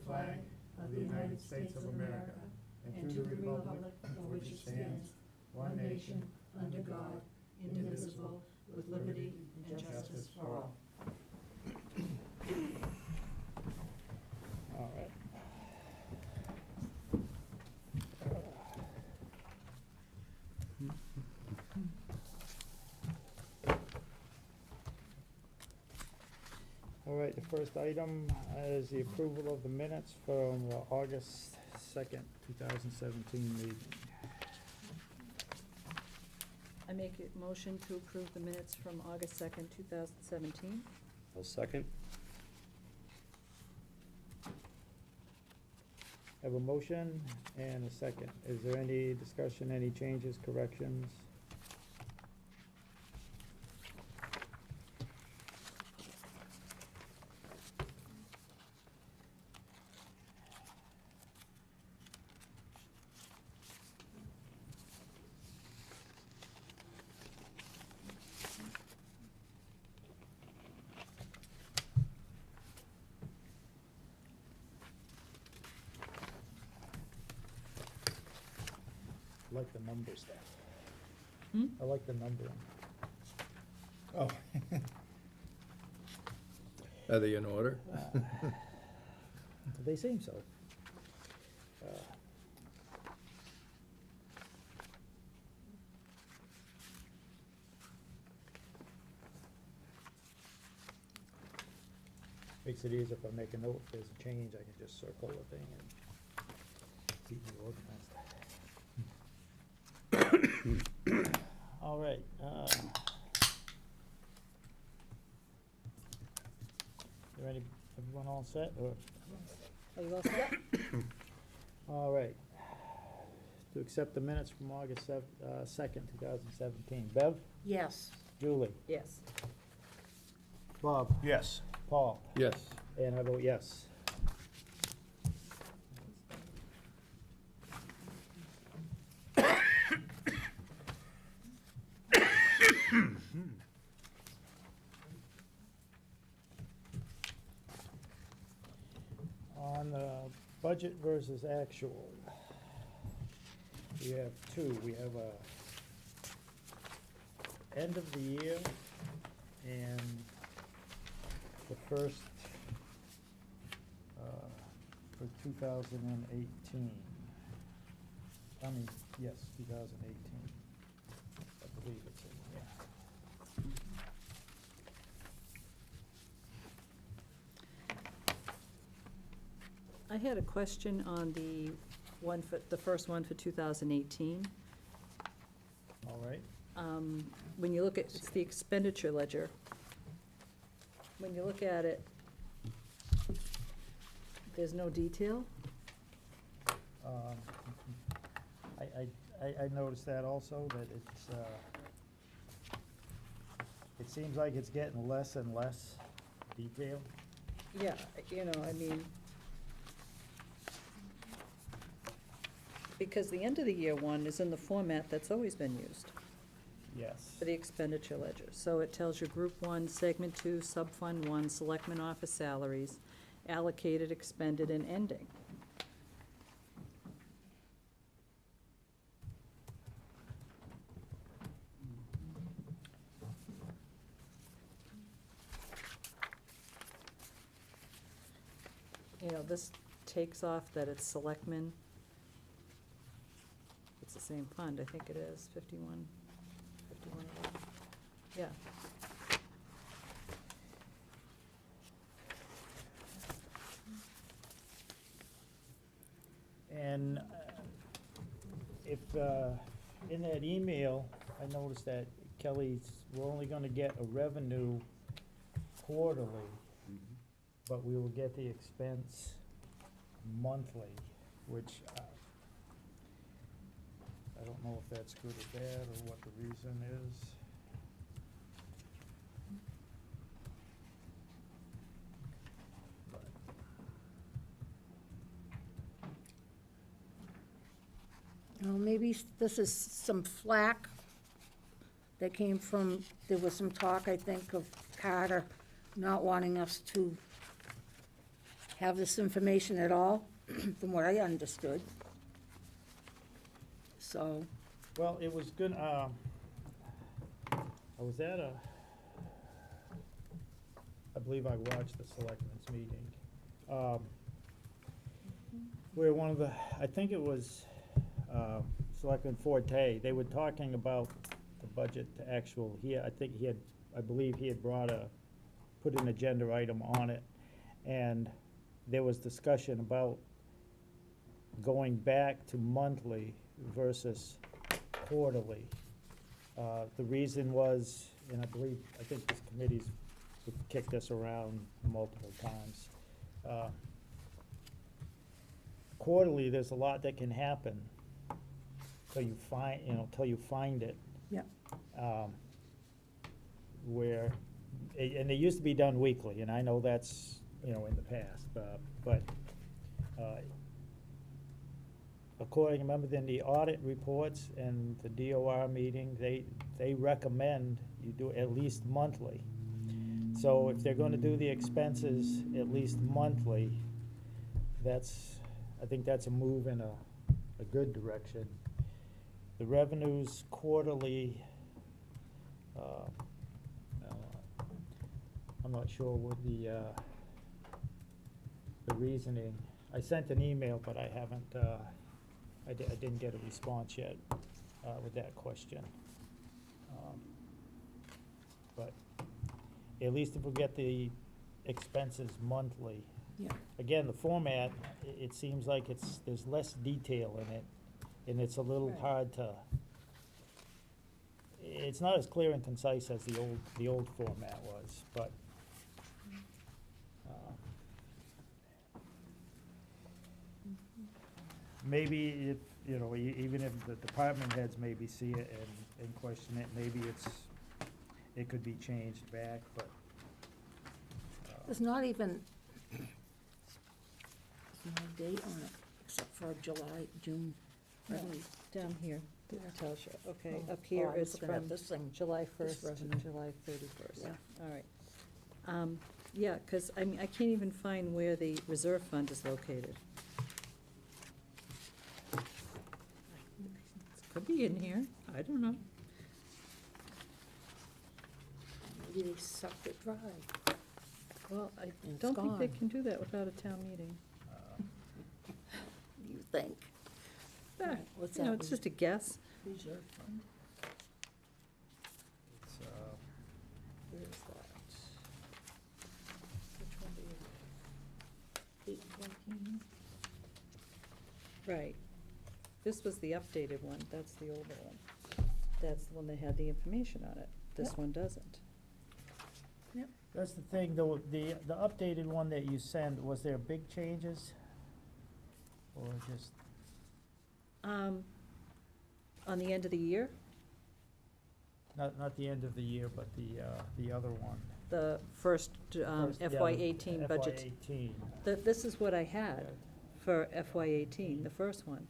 flag of the United States of America and to the republic for which it stands, one nation, under God, indivisible, with liberty and justice for all. All right. All right, the first item is the approval of the minutes from the August 2nd, 2017 meeting. I make a motion to approve the minutes from August 2nd, 2017. I'll second. Have a motion and a second. Is there any discussion, any changes, corrections? I like the numbers there. I like the numbering. Oh. Are they in order? They seem so. Makes it easier if I make a note, if there's a change, I can just circle the thing and keep me organized. All right. Everyone all set, or? Are you all set? All right. To accept the minutes from August 2nd, 2017. Bev? Yes. Julie? Yes. Bob? Yes. Paul? Yes. And I vote yes. On the budget versus actual, we have two. We have a end of the year and the first for 2018. I mean, yes, 2018. I believe it's in here. I had a question on the first one for 2018. All right. When you look at, it's the expenditure ledger. When you look at it, there's no detail. I noticed that also, that it's, it seems like it's getting less and less detail. Yeah, I mean, because the end of the year one is in the format that's always been used Yes. for the expenditure ledger. So it tells you Group 1, Segment 2, Subfund 1, Selectmen Office salaries, allocated, expended, and ending. This takes off that it's Selectmen. It's the same fund, I think it is, 51. Yeah. And if, in that email, I noticed that Kelly's, we're only gonna get a revenue quarterly, but we will get the expense monthly, which I don't know if that's good or bad, or what the reason is. But Well, maybe this is some flack that came from, there was some talk, I think, of Carter not wanting us to have this information at all, from what I understood. So, Well, it was good, I was at I believe I watched the selectmen's meeting. Where one of the, I think it was, Selectman Forte, they were talking about the budget to actual, I believe he had put an agenda item on it, and there was discussion about going back to monthly versus quarterly. The reason was, and I think this committee's kicked this around multiple times. Quarterly, there's a lot that can happen till you find it. yeah, Where, and they used to be done weekly, and I know that's, in the past, but according, remember in the audit reports and the DOR meeting, they recommend you do at least monthly. So if they're gonna do the expenses at least monthly, I think that's a move in a good direction. The revenues quarterly, I'm not sure what the reasoning. I sent an email, but I haven't, I didn't get a response yet with that question. But at least if we get the expenses monthly. yeah. Again, the format, it seems like there's less detail in it, and it's a little Right. hard to, it's not as clear and concise as the old format was, but, maybe if, even if the department heads maybe see it and question it, maybe it could be changed back, but. There's not even, there's no date on it, except for July, June. No, Really. down here, Yeah. it tells you, okay, Oh, up here I was is looking at from this thing. July this 1st to revenue. July 31st. Yeah. All right. Yeah, because, I mean, I can't even find where the reserve fund is located. It could be in here, I don't know. Maybe they sucked it dry. Well, I It's don't think they gone. can do that without a town meeting. You think? Ah, What's You know, that? it's just a guess. Reserve fund? It's, Where is that? Which one do you? 814? Right. This was the updated one, that's the older one. That's the one that had the information on it. This Yep. one doesn't. that's the thing, though, the updated one that you sent, was there big changes? Or just, On the end of the year, not the end of the year, but the other one? the first First, yeah, FY eighteen budget. FY eighteen. This is what I had for FY eighteen, the first one.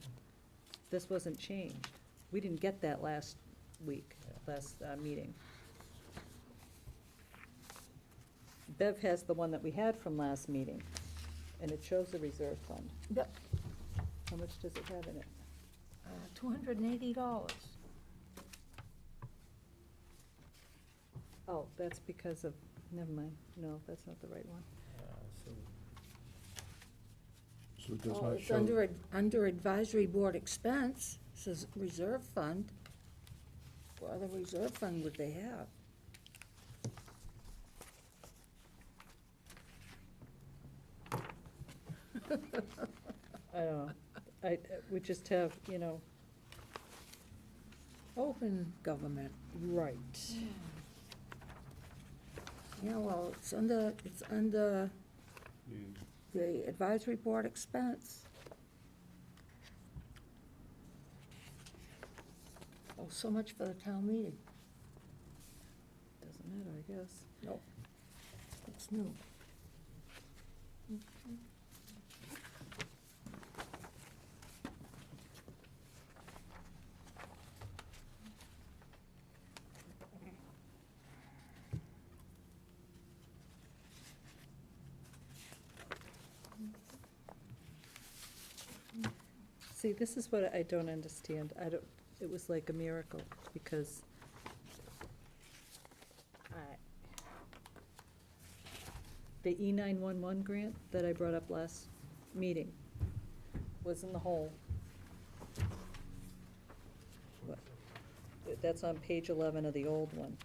This wasn't changed. We didn't get that last week, Yeah. last meeting. Bev has the one that we had from last meeting, and it shows the reserve fund. Yep, How much does it have in it? $280. Oh, that's because of, never mind, no, that's not the right one. So it does Oh, not it's show, under advisory board expense, says reserve fund. What other reserve fund would they have? I don't know. We just have, Open government. right. Yeah, well, it's under the advisory board expense. Oh, so much for the town meeting. Doesn't matter, I guess. Nope. It's new. See, this is what I don't understand. It was like a miracle, because the E911 grant that I brought up last meeting was in the hole. That's on page 11 of the old one.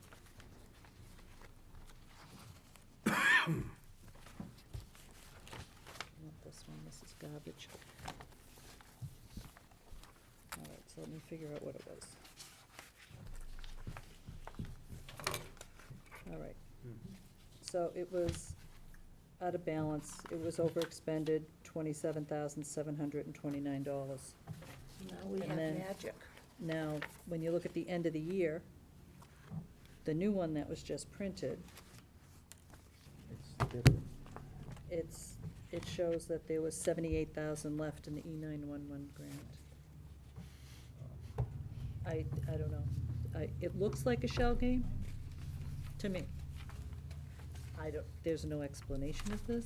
Not this one, this is garbage. All right, so let me figure out what it was. All right. So it was out of balance, it was overexpended, $27,729. Now we And have then- magic. Now, when you look at the end of the year, the new one that was just printed, It's different. it shows that there was 78,000 left in the E911 grant. I don't know. It looks like a shell game to me. There's no explanation of this.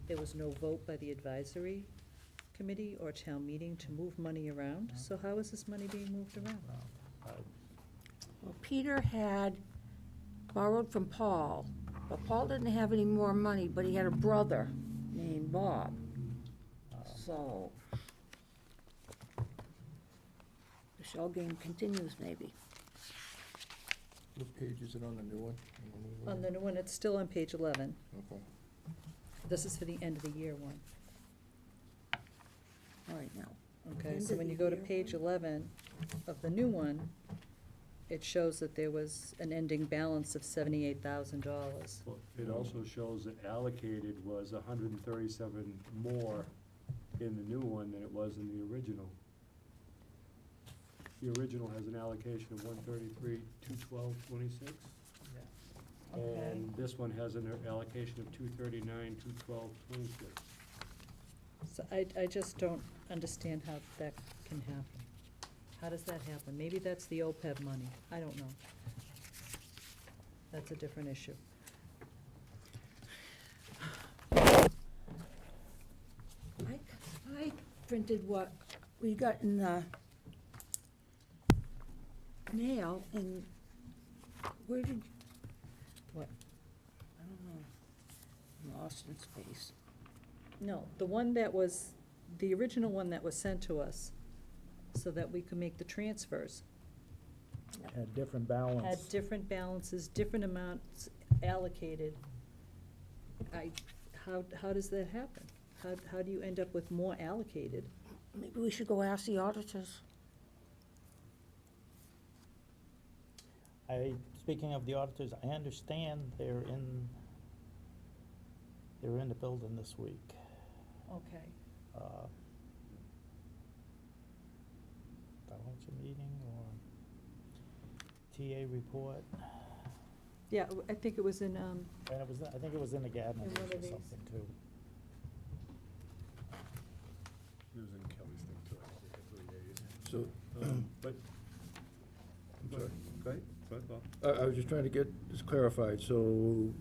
There was no vote by the advisory committee or town meeting to move money around, so how is this money being moved around? Well, Peter had borrowed from Paul, but Paul didn't have any more money, but he had a brother named Bob. So the shell game continues, maybe. What page is it on, the new one? On the new one, it's still on page 11. Okay. This is for the end of the year one. All right, now. Okay, End so of when the you go to year page one. 11 of the new one, it shows that there was an ending balance of $78,000. Well, it also shows that allocated was 137 more in the new one than it was in the original. The original has an allocation of 133, 212, 26. Okay. And this one has an allocation of 239, 212, 26. So I just don't understand how that can happen. How does that happen? Maybe that's the OPEB money. I don't know. That's a different issue. I printed what we got in the mail, and where did, What? I don't know, lost in space. No, the one that was, the original one that was sent to us, so that we could make the transfers, Had different balance. had different balances, different amounts allocated. How does that happen? How do you end up with more allocated? Maybe we should go ask the auditors. Speaking of the auditors, I understand they're in the building this week. Okay. Balance a meeting or TA report. Yeah, I think it was in, And I think it was in the Gavin In one or of these. something too. It was in Kelly's thing too, I think, I believe, yeah. So, But, I'm sorry. go ahead, Bob. I was just trying to get this clarified. So,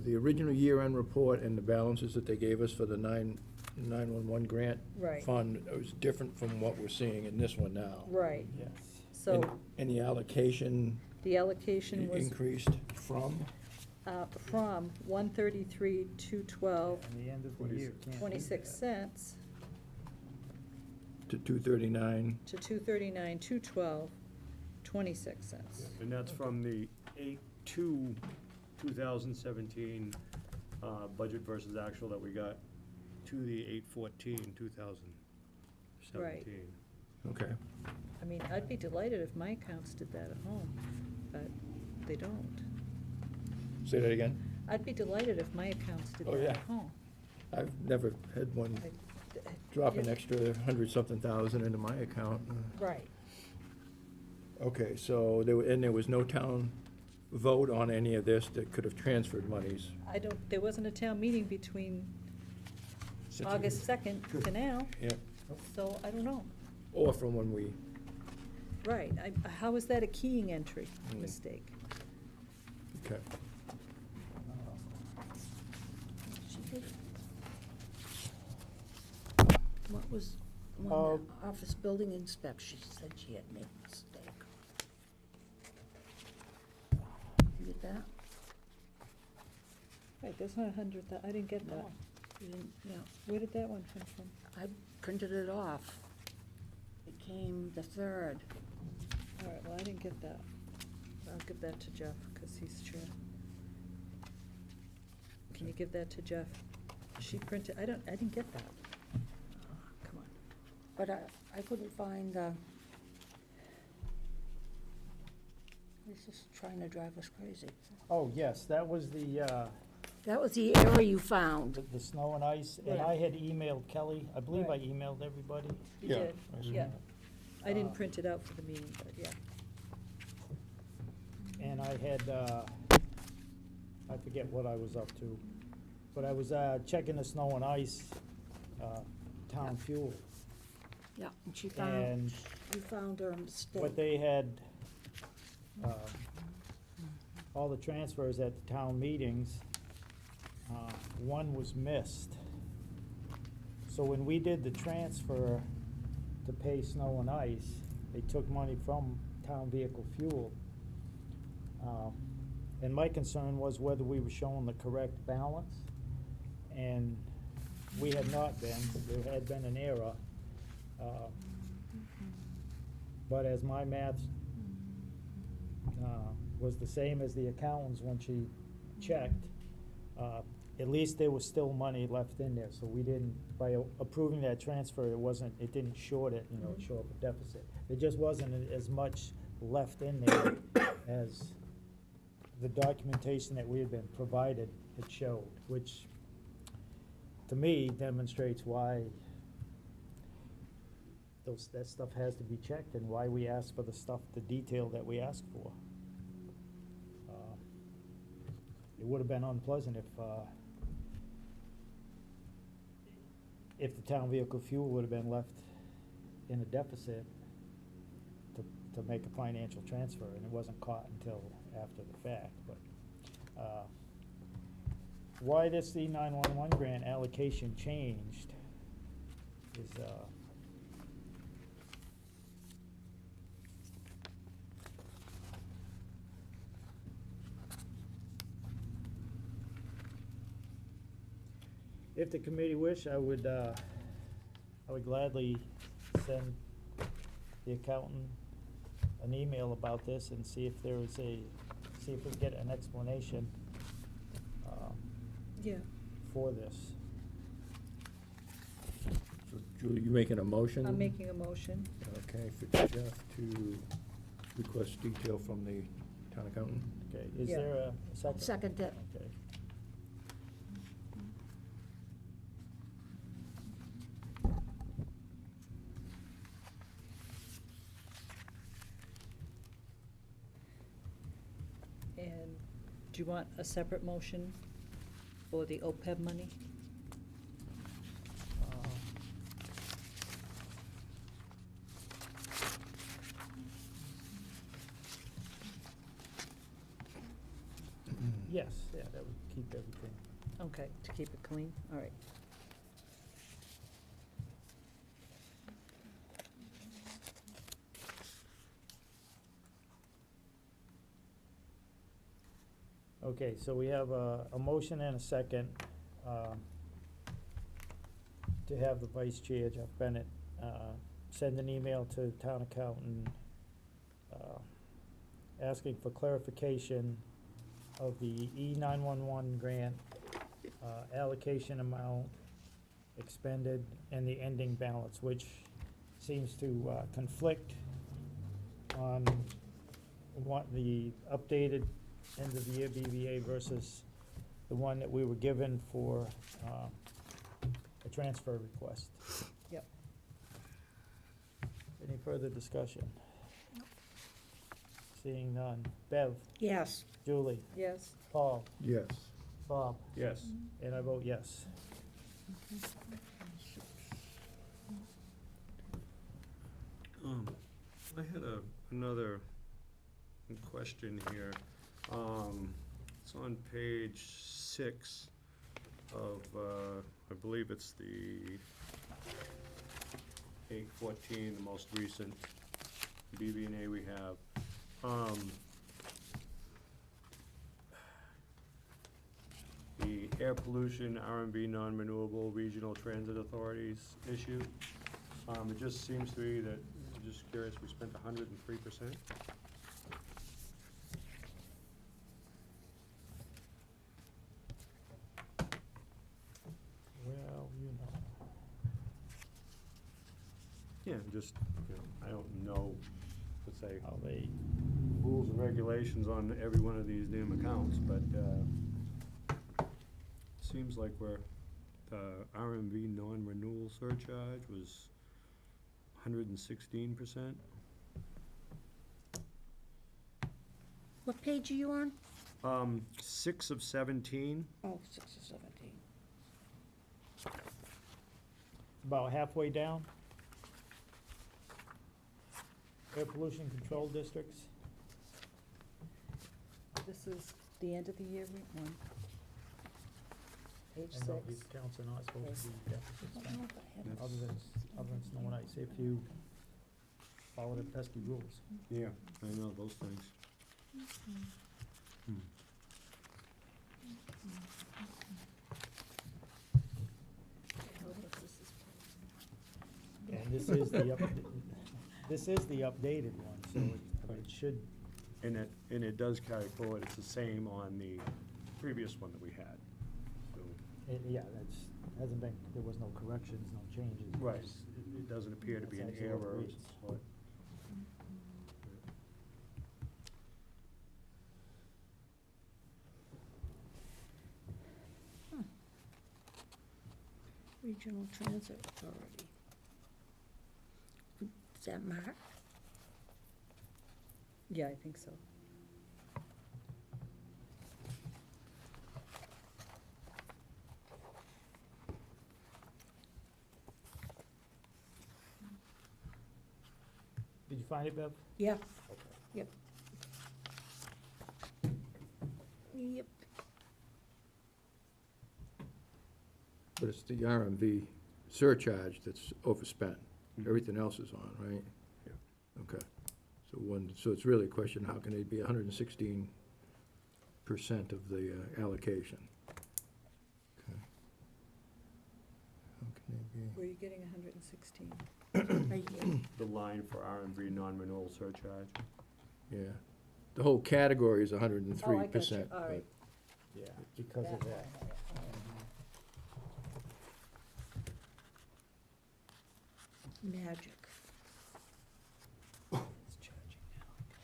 the original year-end report and the balances that they gave us for the 911 grant right, fund is different from what we're seeing in this one now. right. Yes. So And the allocation the allocation was increased from? from 133, 212, And the end of the year can't do 26 that. cents To 239. to 239, 212, 26 cents. And that's from the 8/2/2017 budget versus actual that we got to the 8/14/2017. Okay. I mean, I'd be delighted if my accounts did that at home, but they don't. Say that again? I'd be delighted if my accounts did Oh, that yeah. at home. I've never had one drop an extra 100-something thousand into my account. Right. Okay, so there was no town vote on any of this that could have transferred monies? There wasn't a town meeting between August 2nd to now, Yeah, so I don't know. or from when we, Right, how is that a keying entry mistake? okay. What was, the Oh. one, that office building inspection, she said she had made a mistake. You get that? Wait, there's not 100, I didn't get that. No. You didn't, yeah, Where did that one come from? I printed it off. It came the 3rd. All right, well, I didn't get that. I'll give that to Jeff, because he's chair. Can you give that to Jeff? She printed, I didn't get that. Oh, come on. But I couldn't find the, it's just trying to drive us crazy. Oh, yes, that was the That was the area you found. the snow and ice, and Yeah. I had emailed Kelly, I believe I Right. emailed everybody. You Yeah, did, I see yeah. that. I didn't Uh, print it out for the meeting, but yeah. And I had, I forget what I was up to, but I was checking the snow and ice, town fuel. Yeah, and she found, And you found her mistake. what they had, all the transfers at the town meetings, one was missed. So when we did the transfer to pay snow and ice, they took money from town vehicle fuel. And my concern was whether we were showing the correct balance, and we had not been, there had been an error. But as my math was the same as the accountant's when she checked, at least there was still money left in there, so we didn't, by approving that transfer, it didn't short it, it showed up a deficit. There just wasn't as much left in there as the documentation that we had been provided had showed, which to me demonstrates why that stuff has to be checked and why we ask for the detail that we ask for. It would have been unpleasant if the town vehicle fuel would have been left in a deficit to make a financial transfer, and it wasn't caught until after the fact, but, why this E911 grant allocation changed is, if the committee wish, I would gladly send the accountant an email about this and see if we can get an explanation Yeah. for this. So Julie, you making a motion? I'm making a motion. Okay, for Jeff to request detail from the town accountant. Okay, is Yeah. there a second? Second it. Okay. And do you want a separate motion for the OPEB money? Yes, yeah, that would keep everything. Okay, to keep it clean, all right. Okay, so we have a motion and a second to have the vice chair, Jeff Bennett, send an email to the town accountant asking for clarification of the E911 grant allocation amount expended and the ending balance, which seems to conflict on what the updated end of the year BVA versus the one that we were given for a transfer request. Yep. Any further discussion? Seeing none. Bev, Yes. Julie, Yes, Paul, Yes. Bob, Yes. and I vote yes. I had another question here. It's on page 6 of, I believe it's the 8/14, the most recent BB&A we have. The air pollution, R&B non-renewable regional transit authorities issue. It just seems to me that, I'm just curious, we spent 103%. Well, you know. Yeah, just, I don't know, let's say, How they, rules and regulations on every one of these damn accounts, but, seems like the RMV non-renewal surcharge was 116%. What page are you on? 6 of 17. Oh, 6 or 17. about halfway down. Air pollution control districts. This is the end of the year one. Page And no, these 6. accounts are not supposed to be deficit I don't spent, know if I have it. other than snow and ice, if you follow the pesky rules. Yeah, I know those things. And this is the this is the updated one, so it should, And it does carry forward, it's the same on the previous one that we had, so. yeah, hasn't been, there was no corrections, no changes. It Right, just- it doesn't appear to be an That's actually what it error of reads. some sort. Regional Transit Authority. Is that Mark? Yeah, I think so. Did you find it, Bev? Yeah. Okay. Yep. Yep. But it's the RMV surcharge that's overspent. Everything else is on, right? Yeah. Okay. So it's really a question, how can it be 116% of the allocation? Okay. How can it be? Were you getting 116? Right here. The line for R&B non-renewal surcharge. Yeah. The whole category is 103%. Oh, I got you, all right. Yeah, because of that. Magic. It's charging now.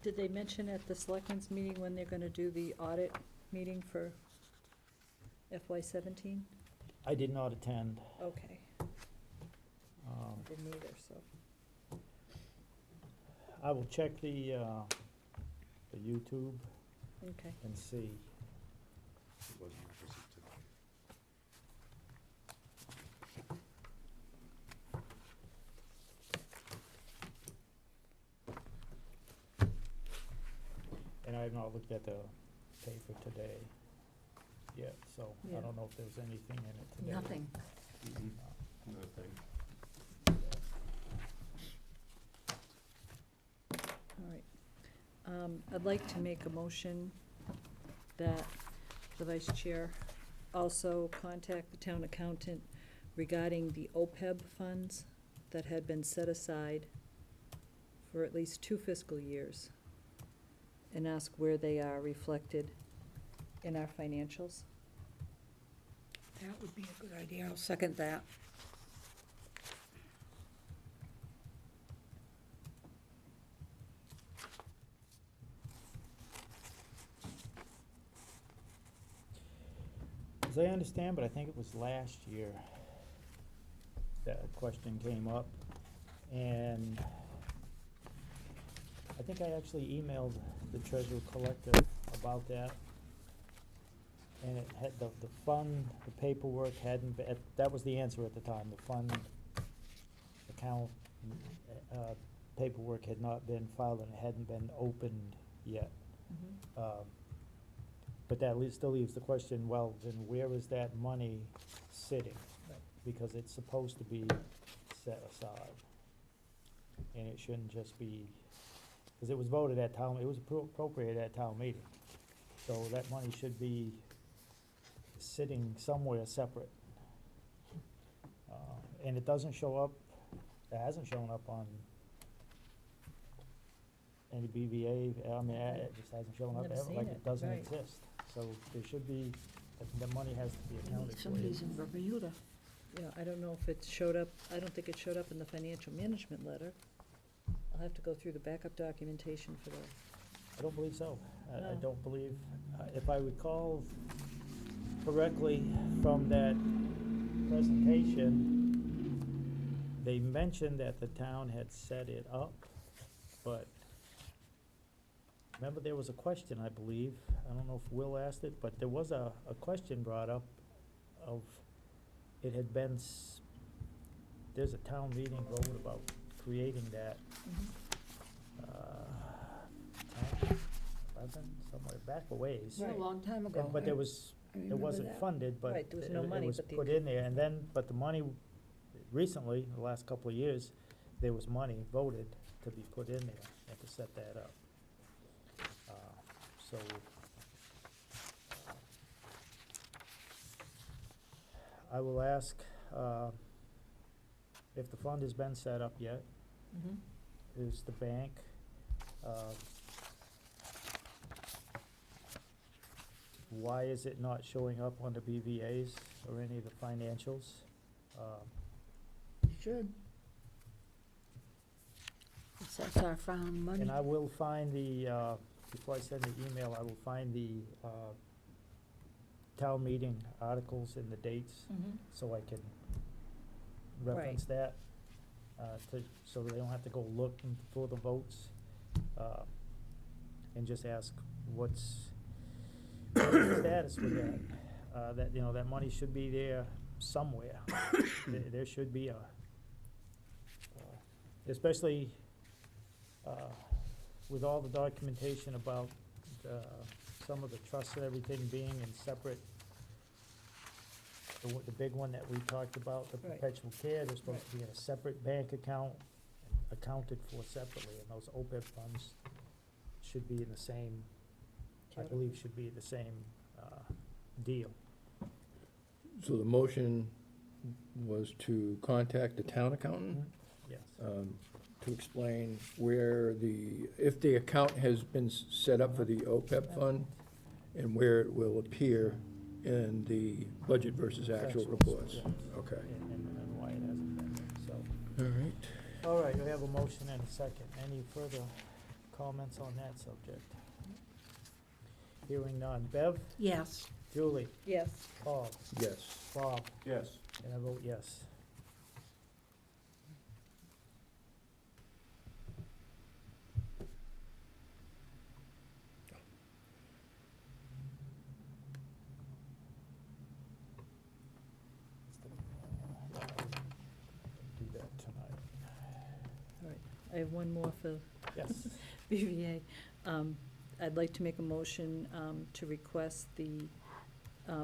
Did they mention at the selectmen's meeting when they're gonna do the audit meeting for FY17? I did not attend. Okay, Um, didn't either, so. I will check the YouTube Okay. and see. It wasn't opposite to that. And I have not looked at the paper today yet, so I Yeah. don't know if there's anything in it today. Nothing. Nothing. All right. I'd like to make a motion that the vice chair also contact the town accountant regarding the OPEB funds that had been set aside for at least 2 fiscal years, and ask where they are reflected in our financials. That would be a good idea. I'll second that. as I understand, but I think it was last year that a question came up, and I think I actually emailed the treasurer collector about that. And it had, the fund, the paperwork hadn't been, that was the answer at the time, the fund account, paperwork had not been filed and it hadn't been opened yet. Mhm. But that still leaves the question, well, then where is that money sitting? Right. Because it's supposed to be set aside. And it shouldn't just be, because it was voted at town, it was appropriated at town meeting. So that money should be sitting somewhere separate. And it doesn't show up, it hasn't shown up on any BVA, I mean, it just hasn't shown up Never ever, seen like it, it doesn't right. exist. So there should be, the money has to be accounted for. Somebody's in Bermuda. Yeah, I don't know if it showed up, I don't think it showed up in the financial management letter. I'll have to go through the backup documentation for that. I don't believe so. I No. don't believe, if I recall correctly from that presentation, they mentioned that the town had set it up, but remember there was a question, I believe, I don't know if Will asked it, but there was a question brought up of, it had been, there's a town meeting vote about creating that, Mhm. 11, somewhere back a ways. A Right. long time ago. But there was, I it remember wasn't that. funded, but Right, there was no it money, was but the- put in there, and then, but the money, recently, the last couple of years, there was money voted to be put in there and to set that up. So, I will ask, if the fund has been set up yet, Mhm. is the bank, why is it not showing up on the BVA's or any of the financials? Should. That's our found money. And I will find the, before I send the email, I will find the, town meeting articles and the dates, Mhm. so I can reference that, so they don't have to go looking for the votes, and just ask what's the status with that. That, you know, that money should be there somewhere. There should be a, especially, with all the documentation about, some of the trusts and everything being in separate, the big one that we talked about, the Right. perpetual care, they're supposed to be in a separate bank account, accounted for separately, and those OPEB funds should be in the same, I believe should be the same, deal. So the motion was to contact the town accountant, Yes. to explain where if the account has been set up for the OPEB fund, and where it will appear in the budget versus actual Actuals, reports. yes. Okay, And why it hasn't been there, so. all right. All right, we have a motion and a second. Any further comments on that subject? Hearing none. Bev? Yes. Julie? Yes. Paul? Yes. Bob? Yes. And I vote yes. Do that tonight. All right, I have one more for Yes. BVA. I'd like to make a motion to request the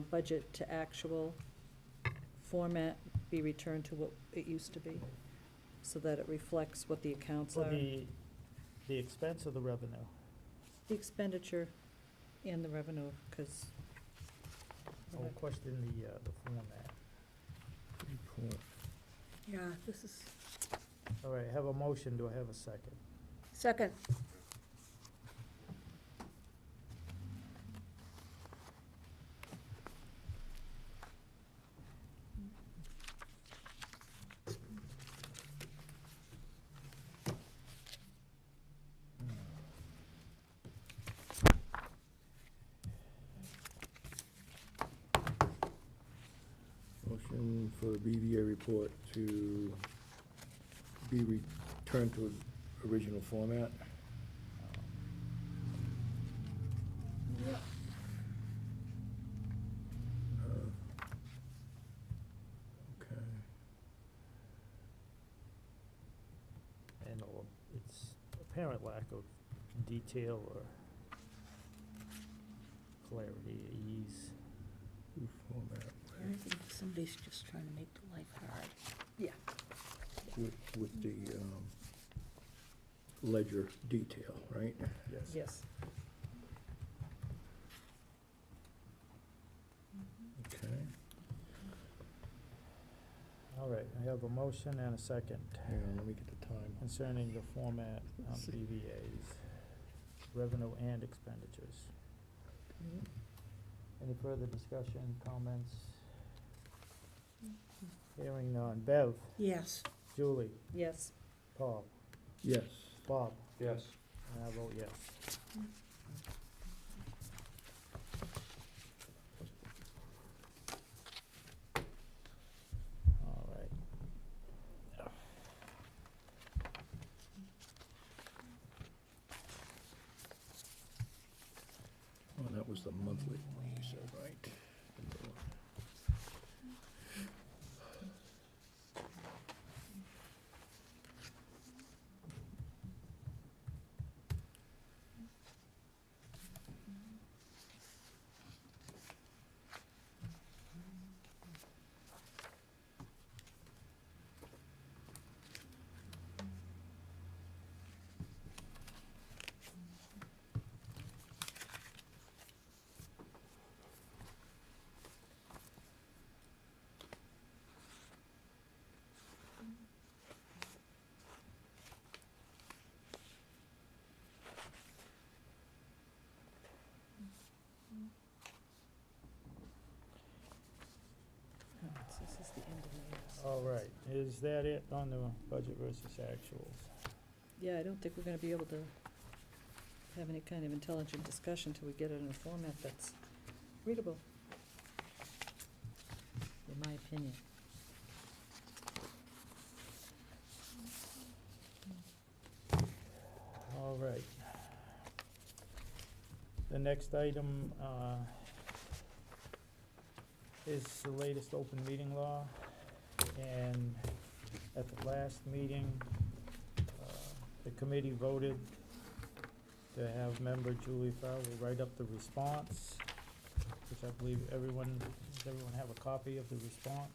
budget to actual format be returned to what it used to be, so that it reflects what the accounts For are. the expense of the revenue. The expenditure and the revenue, because I'll question the format. Yeah, this is, All right, I have a motion. Do I have a second? second. for the BVA report to be returned to original format. Okay. And it's apparent lack of detail or clarity, ease. New format I think somebody's just trying to make the life hard. with the ledger detail, right? Yes. Yes. Okay. All right, I have a motion and a second Hang on, let me get the time. concerning the format of BVA's revenue and expenditures. Any further discussion, comments? Hearing none. Bev, Yes. Julie, Yes. Paul, Yes. Bob, Yes. and I vote yes. All right. Oh, that was the monthly one you said, right? This is the end of May. All right, is that it on the budget versus actuals? Yeah, I don't think we're gonna be able to have any kind of intelligent discussion till we get it in a format that's readable, in my opinion. All right. The next item is the latest open meeting law. And at the last meeting, the committee voted to have member Julie Farrell write up the response, which I believe does everyone have a copy of the response?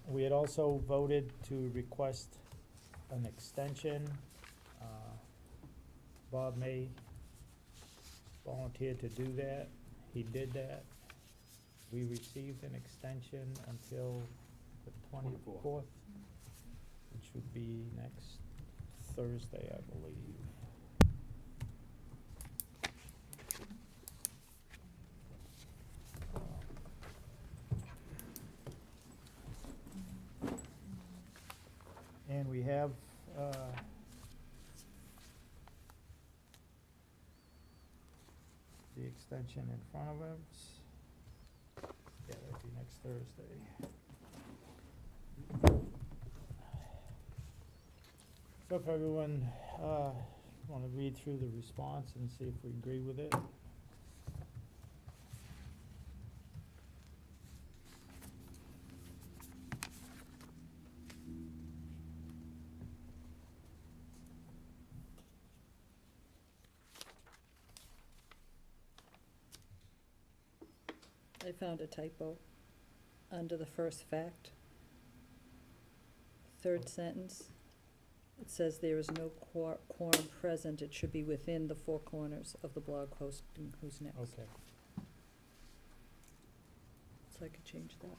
We had also voted to request an extension. Bob May volunteered to do that. He did that. We received an extension until the 24th, which would be next Thursday, I believe. And we have, the extension in front of us. Yeah, that'd be next Thursday. So if everyone, wanna read through the response and see if we agree with it? I found a typo under the first fact. Third sentence, it says there is no quorum present, it should be within the four corners of the blog posting, who's next? Okay, So I could change that.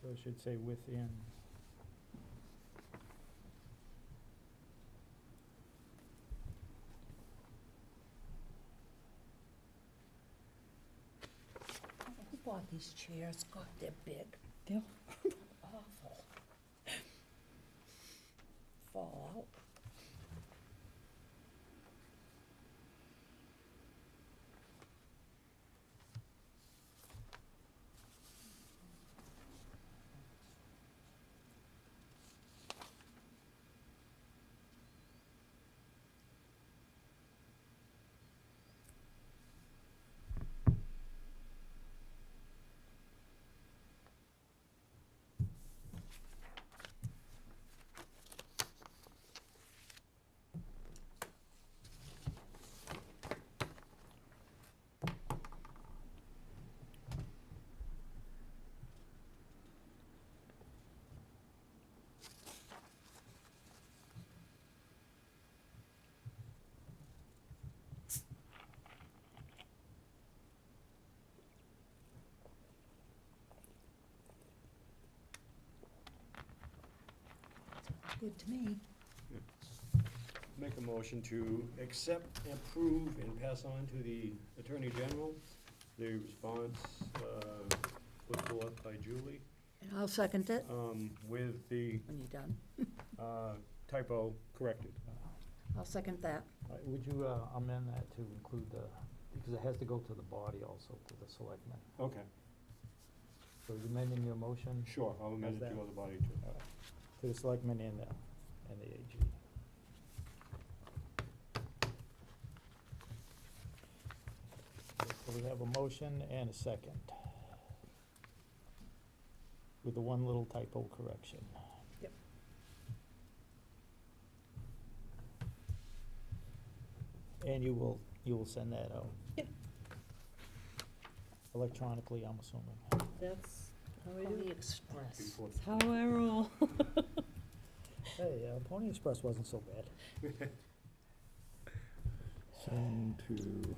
so it should say within. Who bought these chairs? God, they're big. Yeah. Awful. Fall out. Good to me. Make a motion to accept, approve, and pass on to the Attorney General the response put forth by Julie And I'll second it with the when you're done. typo corrected. I'll second that. Would you amend that to include the, because it has to go to the body also, to the selectmen. Okay, So you're amending your motion sure, I'll amend it to How's that? go to the body too. to the selectmen and the AG. So we have a motion and a second. With the one little typo correction. Yep. And you will send that out? Yep. Electronically, I'm assuming. That's how I do Pony it. Express. Before- That's how I roll. Hey, Pony Express wasn't so bad. Send to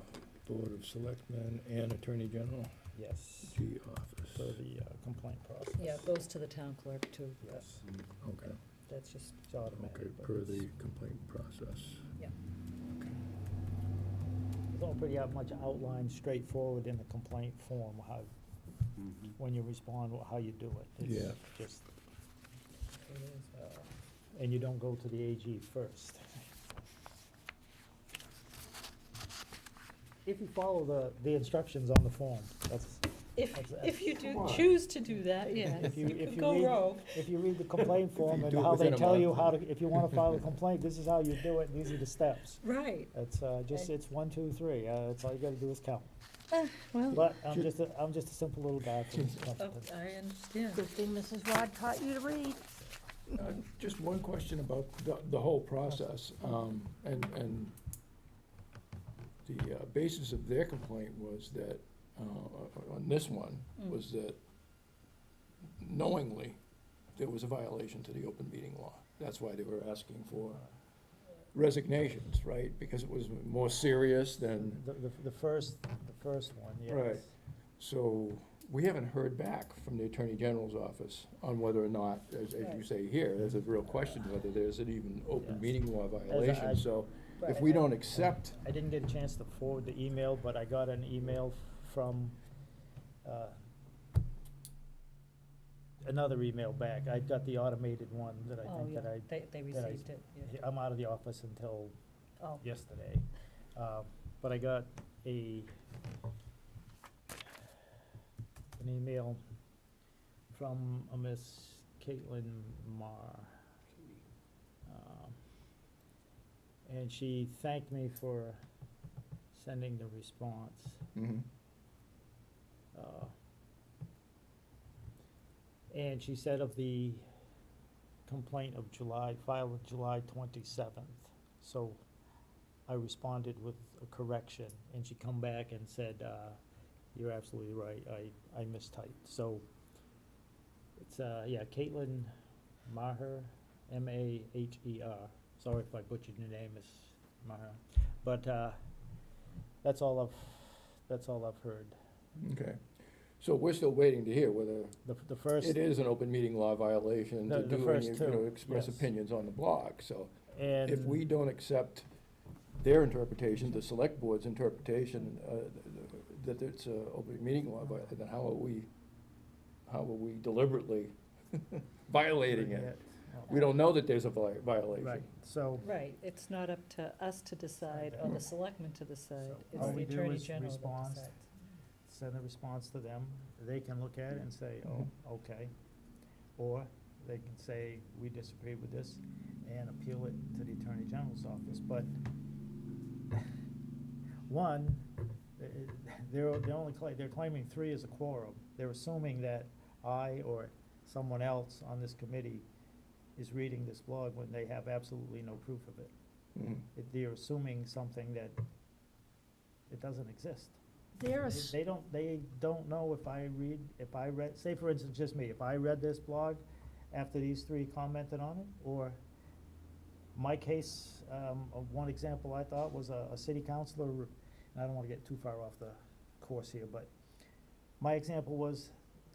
Board of Selectmen and Attorney General, Yes, G office. for the complaint process. Yeah, it goes to the town clerk too. but Yes, Okay, That's just, it's automatic. okay, but per it's- the complaint process. It's all pretty much outlined straightforward in the complaint form, how, Mhm. when you respond, how you do it. It's Yeah. just, and you don't go to the AG first. If you follow the instructions on the form, that's, if, That's- if you Come do on. choose to do that, yes, If you you could go read- rogue. if you read the complaint form you and do it how they within a tell you month. how to, if you wanna file a complaint, this is how you do it, and these are the steps. Right. It's, just, Right. it's 1, 2, 3, it's all you gotta do is count. Well, But I'm Ju- just a simple little guy from oh, Templeton. I understand. Good thing Mrs. Rod taught you to read. Just one question about the whole process, and the basis of their complaint was that, on this one, was that knowingly, there was a violation to the open meeting law. That's why they were asking for resignations, right? Because it was more serious than, The first one, yes. Right. so we haven't heard back from the Attorney General's office on whether or not, as you Right. say here, there's a real question whether there's an even open Yes. meeting law violation. I- So if Right. we don't accept, I didn't get a chance to forward the email, but I got an email from, another email back. I got the automated one that I Oh, think yeah, that I, they that I- received it, yeah. I'm out of the office until Oh, yesterday. But I got an email from a Miss Caitlin Marr. And she thanked me for sending the response. And she said of the complaint of filed July 27th. So I responded with a correction, and she come back and said, you're absolutely right, I mistyped. So it's, Caitlin Maher, Maher. Sorry if I butchered your name, Miss Maher. But that's all I've heard. okay. So we're still waiting to hear whether The first. it is an open meeting law violation to The do first any, two, express yes. opinions on the blog. So And if we don't accept their interpretation, the select board's interpretation, that it's a open meeting law violation, then how are we deliberately violating it? We don't know that there's a violation. Right, so right, it's not up to us to decide, or the selectmen to decide, So it's all the we do Attorney is General that respond. decides. send a response to them, they can look at it and say, oh, okay. Or they can say, we disagree with this, and appeal it to the Attorney General's office. But one, they're claiming 3 is a quorum. They're assuming that I or someone else on this committee is reading this blog when they have absolutely no proof of it. Mhm. They're assuming something that it doesn't exist. There's, They don't know if I read, say for instance, just me, if I read this blog after these 3 commented on it, or my case, of one example I thought was a city councilor, and I don't wanna get too far off the course here, but my example was,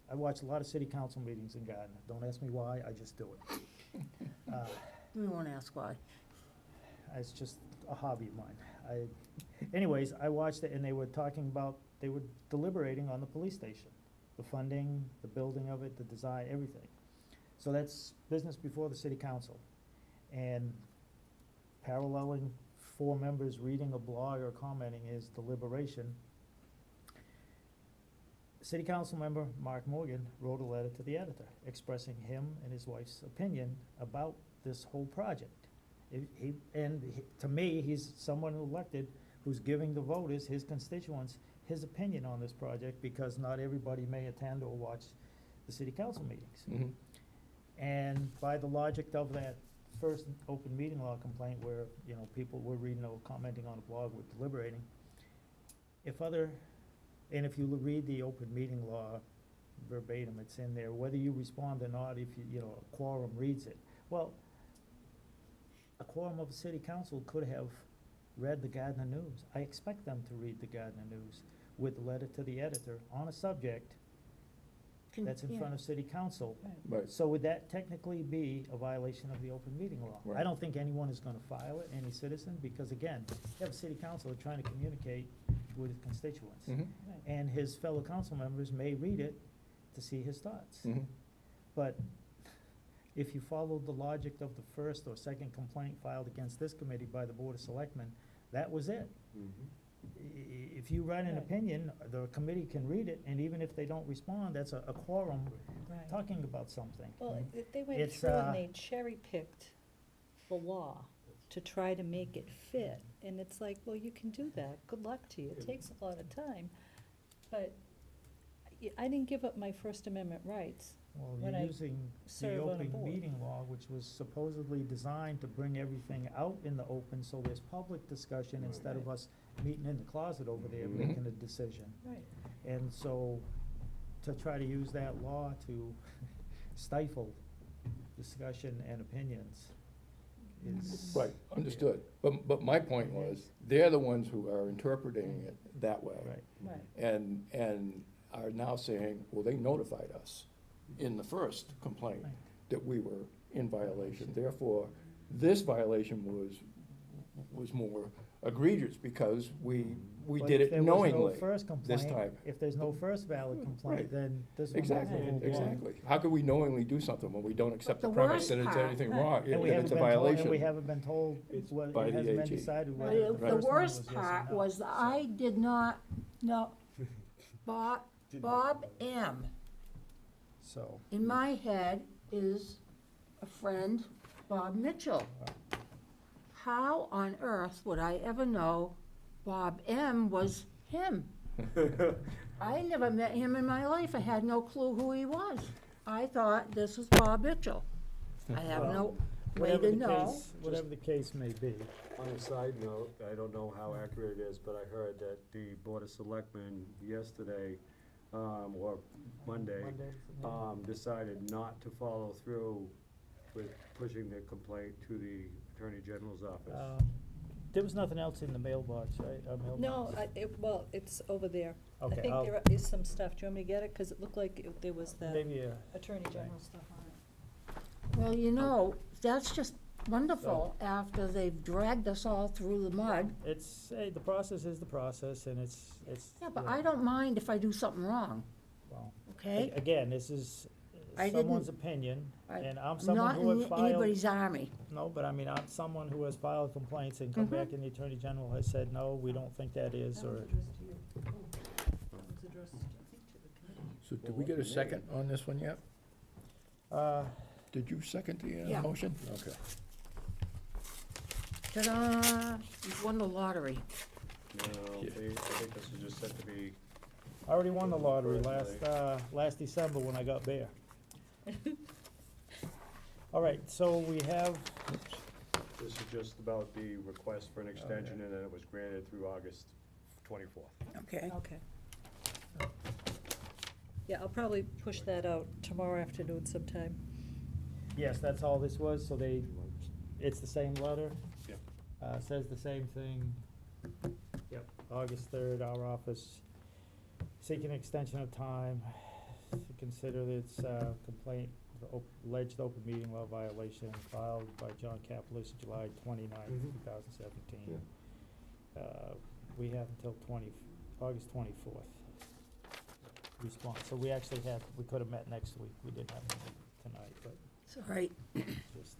I watched a lot of city council meetings in Gardner. Don't ask me why, I just do it. We won't ask why. It's just a hobby of mine. Anyways, I watched it and they were talking about, they were deliberating on the police station. The funding, the building of it, the design, everything. So that's business before the city council. And paralleling 4 members reading a blog or commenting is deliberation. City council member Mark Morgan wrote a letter to the editor expressing him and his wife's opinion about this whole project. To me, he's someone elected who's giving the voters, his constituents, his opinion on this project, because not everybody may attend or watch the city council meetings. Mhm. And by the logic of that first open meeting law complaint where, you know, people were reading or commenting on a blog, were deliberating, if you read the open meeting law verbatim, it's in there, whether you respond or not, if you know, a quorum reads it. Well, a quorum of a city council could have read the Gardner News. I expect them to read the Gardner News with a letter to the editor on a subject that's in front of city council. Right. So would that technically be a violation of the open meeting law? I Right. don't think anyone is gonna file it, any citizen, because again, you have a city councilor trying to communicate with his constituents. Mhm. And his fellow council members may read it to see his thoughts. Mhm. But if you followed the logic of the first or second complaint filed against this committee by the Board of Selectmen, that was it. If you write an Right. opinion, the committee can read it, and even if they don't respond, that's a quorum Right. talking about something. Well, they went It's, through and they cherry-picked the law to try to make it fit, and it's like, well, you can do that, good luck to you, it takes a lot of time, but I didn't give up my First Amendment rights. Well, when you're I using the serve on a open board. meeting law, which was supposedly designed to bring everything out in the open, so there's public discussion instead of us meeting in the closet over there Mhm. making a decision. Right. And so, to try to use that law to stifle discussion and opinions is. Right, understood. But my point was, they're the ones who are interpreting it that way. Right. Right. And are now saying, well, they notified us in the first complaint Right. that we were in violation. Therefore, this violation was more egregious because we But did if it there was no knowingly first this complaint, time. If there's no first valid complaint, Right. then this one. Exactly. How could we knowingly do something when we don't accept the the premise worst that it's part- anything Right. wrong, And that we haven't it's a been told, and violation? we haven't been told, It's what, by it the hasn't been AG. decided Well, whether The the first one worst was yes or part no. was that I did not know, Bob M. So, in my head is a friend, Bob Mitchell. How on earth would I ever know Bob M. was him? I never met him in my life. I had no clue who he was. I thought this was Bob Mitchell. I have no way whatever to the know. case, whatever the case may be. On a side note, I don't know how accurate it is, but I heard that the Board of Selectmen yesterday, or Monday, decided not to follow through with pushing the complaint to the Attorney General's office. There was nothing else in the mailbox, right? Our No, mailbox? well, it's over there. I Okay, think I'll- there is some stuff, do you want me to get it? Because it looked like there was the Maybe, Attorney General stuff on it. Well, you know, that's just wonderful after they've dragged us all through the mud. it's, hey, the process is the process, and it's. Yeah, but you know, I don't mind if I do something wrong, well, okay? Again, this is I someone's didn't- opinion, I- and I'm I'm someone not who in has filed. anybody's army. No, but I mean, I'm someone who has filed complaints and come Mhm. back and the Attorney General has said, no, we don't think that is, That or. was addressed to you. That was addressed, I think, to the committee. So did we get a second on this one yet? Uh, Did you second the Yeah. motion? Okay. Ta-da, you won the lottery. No, I think this is just said to be, I already won the lottery last December when I got Bear. All right, so we have, this is just about the request for an extension, and then it was granted through August 24th. Okay. Okay. Yeah, I'll probably push that out tomorrow afternoon sometime. yes, that's all this was, so it's the same letter. Yep. Says the same thing. Yep, August 3rd, our office seeking extension of time to consider its complaint alleged open meeting law violation filed by John Capelis, July 29th, Mhm. 2017. We have until August 24th. Response. So we actually we could have met next week. We didn't have to meet tonight, but It's all right. just,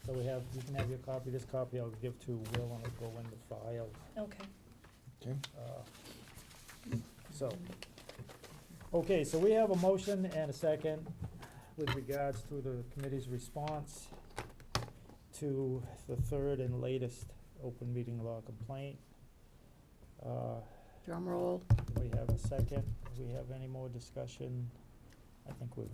so you can have your copy. This copy I'll give to Will and it'll go in the file. Okay. Okay. So, okay, so we have a motion and a second with regards to the committee's response to the third and latest open meeting law complaint. Drum roll. We have a second. Do we have any more discussion? I think we've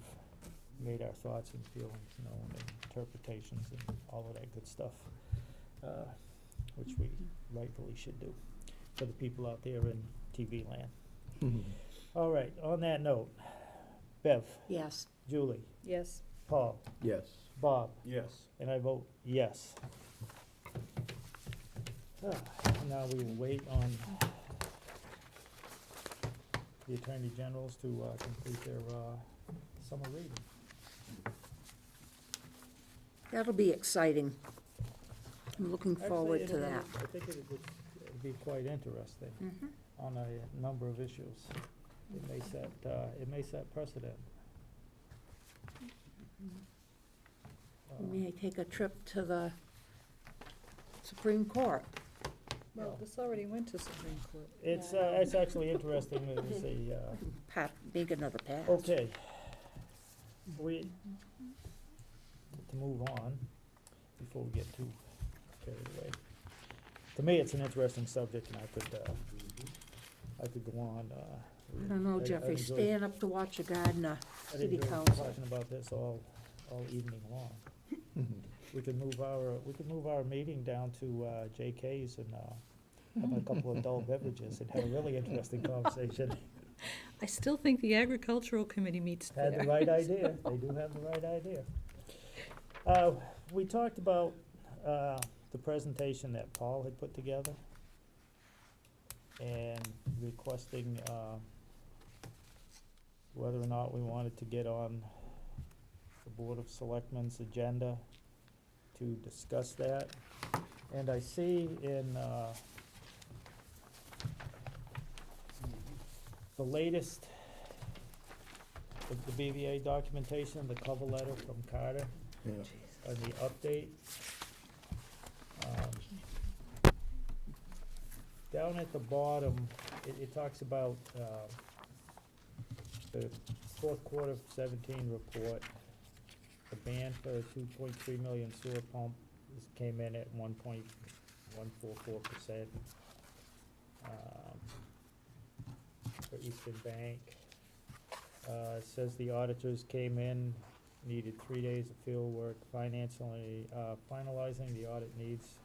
made our thoughts and feelings known and interpretations and all of that good stuff, which we rightfully should do for the people out there in TV land. All right, on that note, Bev, Yes. Julie, Yes. Paul, Yes. Bob, Yes. and I vote yes. Now we will wait on the Attorney Generals to complete their summer reading. That'll be exciting. I'm looking forward to Actually, that. I think it'd be quite interesting Mhm. on a number of issues. It may set precedent. We may take a trip to the Supreme Court. Well, this already went to Supreme Court. It's actually interesting, it's Make another pass. okay. To move on, before we get too carried away. To me, it's an interesting subject, and I could go on. I don't know, Jeffrey, enjoy- staying up to watch a gardener, I'd city enjoy council. talking about this all evening long. We could move our meeting down to JK's and have a couple of adult beverages and have a really interesting conversation. I still think the Agricultural Committee meets there. Had the right idea, they do have the right idea. We talked about the presentation that Paul had put together and requesting whether or not we wanted to get on the Board of Selectmen's agenda to discuss that. And I see in the latest of the BVA documentation, the cover letter from Carter Yeah. on the update. Down at the bottom, it talks about the fourth quarter of 17 report. The ban for a 2.3 million sewer pump came in at 1.144%. For Eastern Bank. It says the auditors came in, needed 3 days of field work, finalizing the audit needs.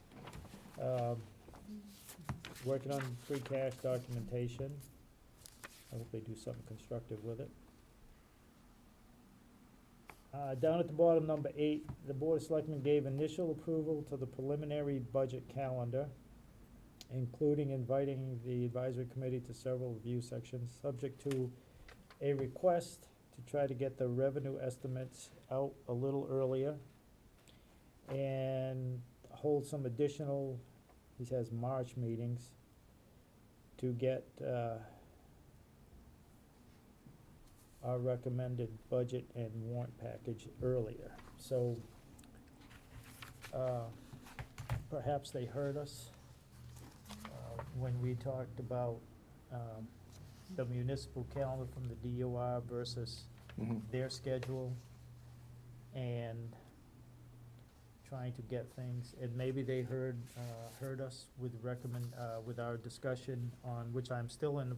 Working on free cash documentation. I hope they do something constructive with it. Down at the bottom, number 8, the Board of Selectmen gave initial approval to the preliminary budget calendar, including inviting the advisory committee to several review sections, subject to a request to try to get the revenue estimates out a little earlier and hold some additional, he says, March meetings to get our recommended budget and warrant package earlier. So perhaps they heard us when we talked about the municipal calendar from the DOR versus their schedule and trying to get things, and maybe they heard us with with our discussion on, which I'm still in the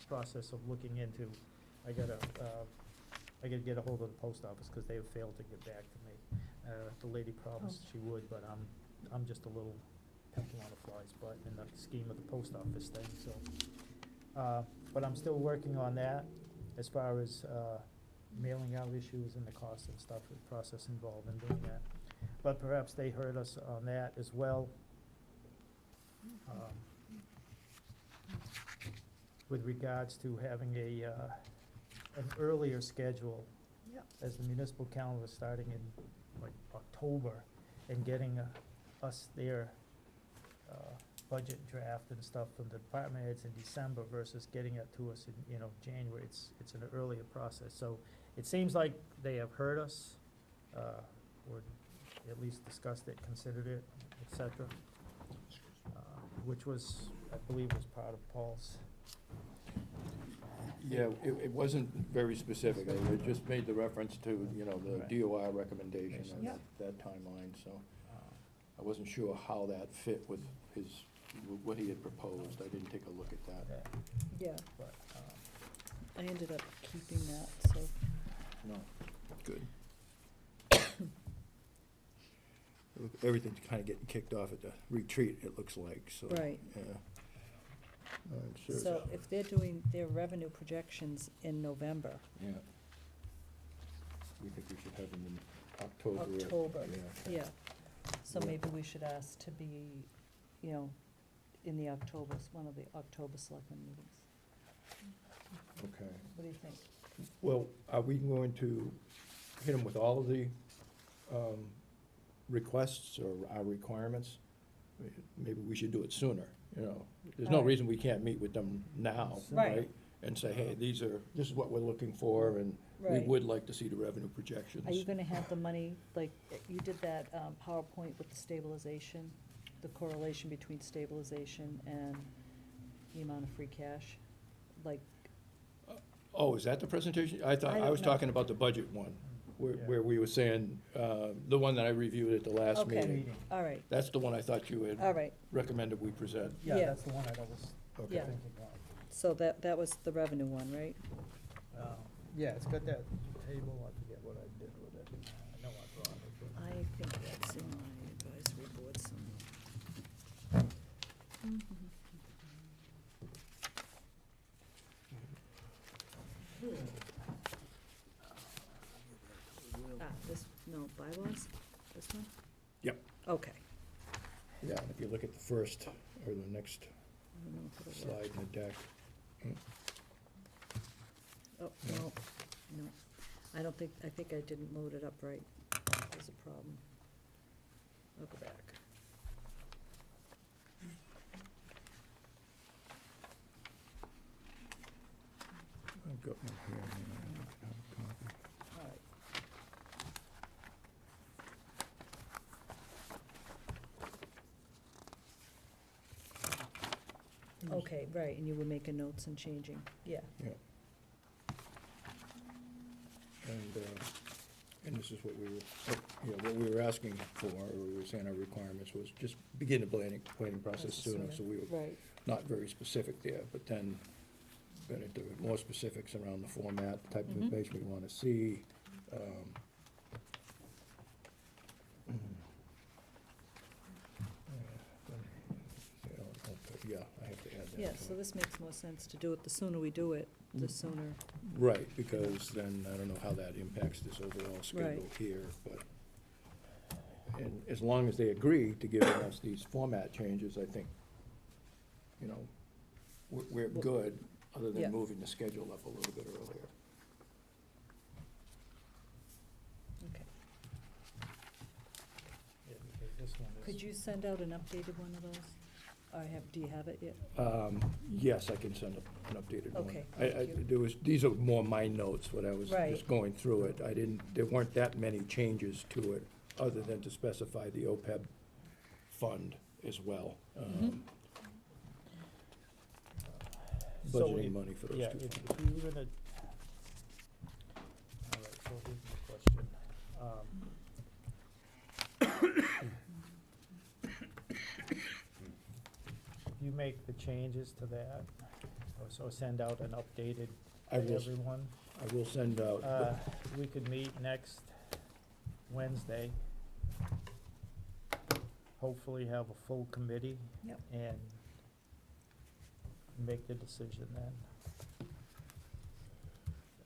process of looking into. I gotta get a hold of the post office, cause they have failed to get back to me. The lady promised she would, but I'm just a little pencil on a fly's butt in the scheme of the post office thing, so. But I'm still working on that as far as mailing out issues and the cost and stuff, the process involved in doing that. But perhaps they heard us on that as well. With regards to having a an earlier schedule. Yep. As the municipal calendar starting in like October, and getting us their budget draft and stuff from the department heads in December versus getting it to us in, January. It's an earlier process. So it seems like they have heard us, or at least discussed it, considered it, et cetera. Which was, I believe, was part of Paul's. Yeah, it wasn't very specific. It just made the reference to, the Right. DOI recommendation and Yep. that timeline, so I wasn't sure how that fit with what he had proposed. I didn't take a look at that. Yeah, But, I ended up keeping that, so, No, good. Everything's kind of getting kicked off at the retreat, it looks like, so. right. Yeah. All right, sure. So if they're doing their revenue projections in November, Yeah. We think we should have them in October. October, Yeah. yeah. So Yeah. maybe we should ask to be, in the October, one of the October selectmen meetings. Okay. What do you think? Well, are we going to hit them with all of the requests or our requirements? Maybe we should do it sooner, There's no Alright. reason we can't meet with them now, Right. right? And say, hey, this is what we're looking for, and we Right. would like to see the revenue projections. Are you gonna have the money, like, you did that PowerPoint with the stabilization, the correlation between stabilization and the amount of free cash? Like, Oh, is that the presentation? I thought, I I don't was know. talking about the budget one, Yeah. where we were saying, the one that I reviewed at the last Okay. meeting. meeting. all right, That's the one I thought you had all right, recommended we present. Yeah, Yeah. that's the one that I was Okay. Yeah. thinking of. so that was the revenue one, right? Yeah, it's got that table, I forget what I did with it. I know I brought it, but. I think that's in my advisory board somewhere. Bylaws, this one? Yep. Okay. Yeah, and if you look at the first, or the next I don't know if it'll work. slide in the deck. Oh, no, no. I think I didn't load it up right. There's a problem. I'll go back. I've got one here. I can have a copy. All right. Okay, right, and you were making notes and changing, yeah. Yeah. And this is what we were asking for, or we were saying our requirements was just begin the planning process sooner, so we were Right, not very specific there, but then got into more specifics around the format, the type of Mhm. information we wanna see. Yeah, I have to add that. yeah, to so it. this makes more sense to do it, the sooner we do it, the sooner, Right, because then I don't know how that impacts this overall schedule Right. here, but, and as long as they agree to giving us these format changes, I think, we're Well, good, other yeah. than moving the schedule up a little bit earlier. okay. Yeah, because this one is. Could you send out an updated one of those? Do you have it yet? Yes, I can send an updated one. Okay, I, thank there was, these are more my notes, when I was Right. just going through it. There weren't that many changes to it, other than to specify the OPEB fund as well. Mhm. So Budgeting if- money for those Yeah, two if funds. you were gonna. All right, so here's the question. If you make the changes to that, or so send out an updated I to will, everyone. I will send out, We could meet next Wednesday. Hopefully have a full committee. Yep. And make the decision then.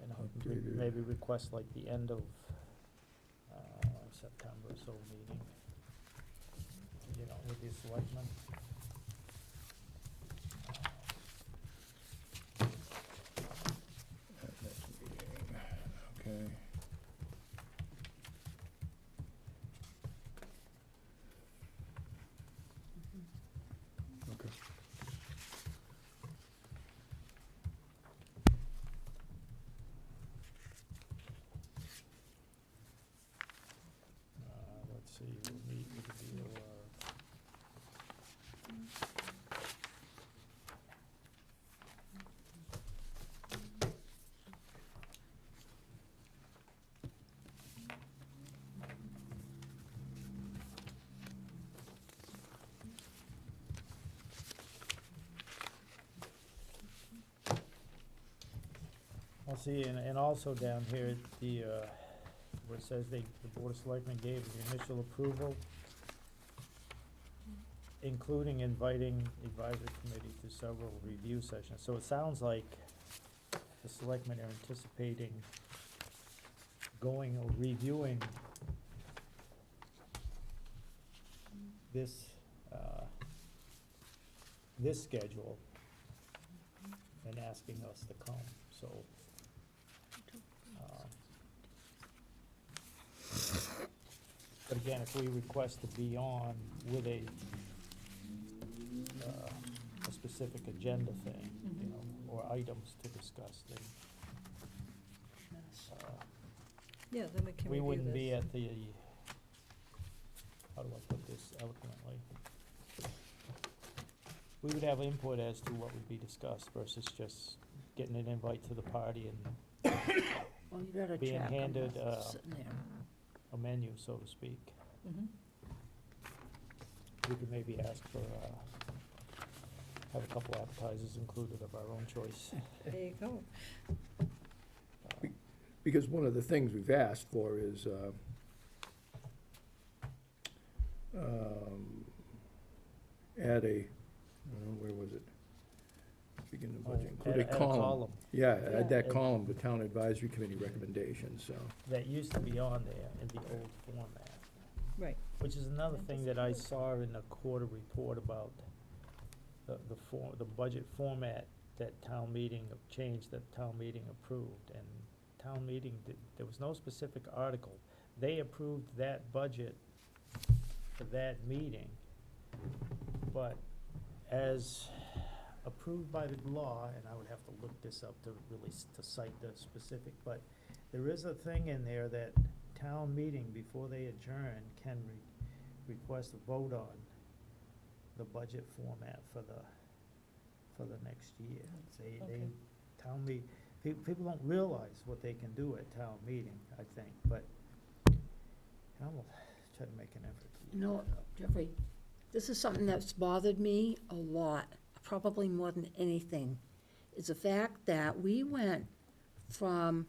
And Updated. maybe request like the end of September, so meeting, with the selectmen. next meeting. I'll see, and also down here, where it says the Board of Selectmen gave the initial approval, including inviting advisory committee to several review sessions. So it sounds like the selectmen are anticipating going or reviewing this, this schedule and asking us to come, so. But again, if we request to be on with a specific agenda thing, you know, or items to discuss, then, Yeah, then we can we review wouldn't be this. at the, how do I put this eloquently? We would have input as to what would be discussed versus just getting an invite to the party and Well, you gotta being check 'em, handed, sitting there. a menu, so to speak. Mhm. We could maybe ask for, have a couple appetizers included of our own choice. There you go. Because one of the things we've asked for is, add a, where was it? Begin the budget, include a Add column. Yeah, add that Yeah. column, the town advisory committee recommendations, so. That used to be on there in the old format, Right. which is another thing that I saw in the quarter report about the budget format that town meeting changed, that town meeting approved, and town meeting, there was no specific article. They approved that budget for that meeting, but as approved by the law, and I would have to look this up to really, to cite the specific, but there is a thing in there that town meeting, before they adjourn, can request a vote on the budget format for the next year. They, Okay. town people don't realize what they can do at town meeting, I think, but I will try to make an effort. You know, Jeffrey, this is something that's bothered me a lot, probably more than anything, is the fact that we went from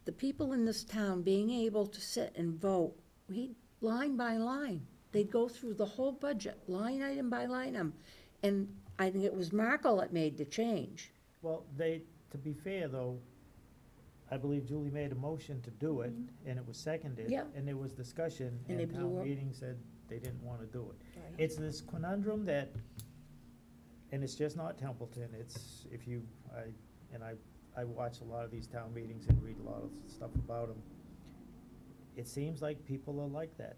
the people in this town being able to sit and vote, line by line. They'd go through the whole budget, line item by line item, and I think it was Markle that made the change. Well, to be fair, though, I believe Julie made a motion to do it, and it was seconded. Yeah. And there was discussion, And they and blew town up. meeting said they didn't wanna do it. It's this conundrum that, and it's just not Templeton, it's, if you, I watch a lot of these town meetings and read a lot of stuff about them. It seems like people are like that.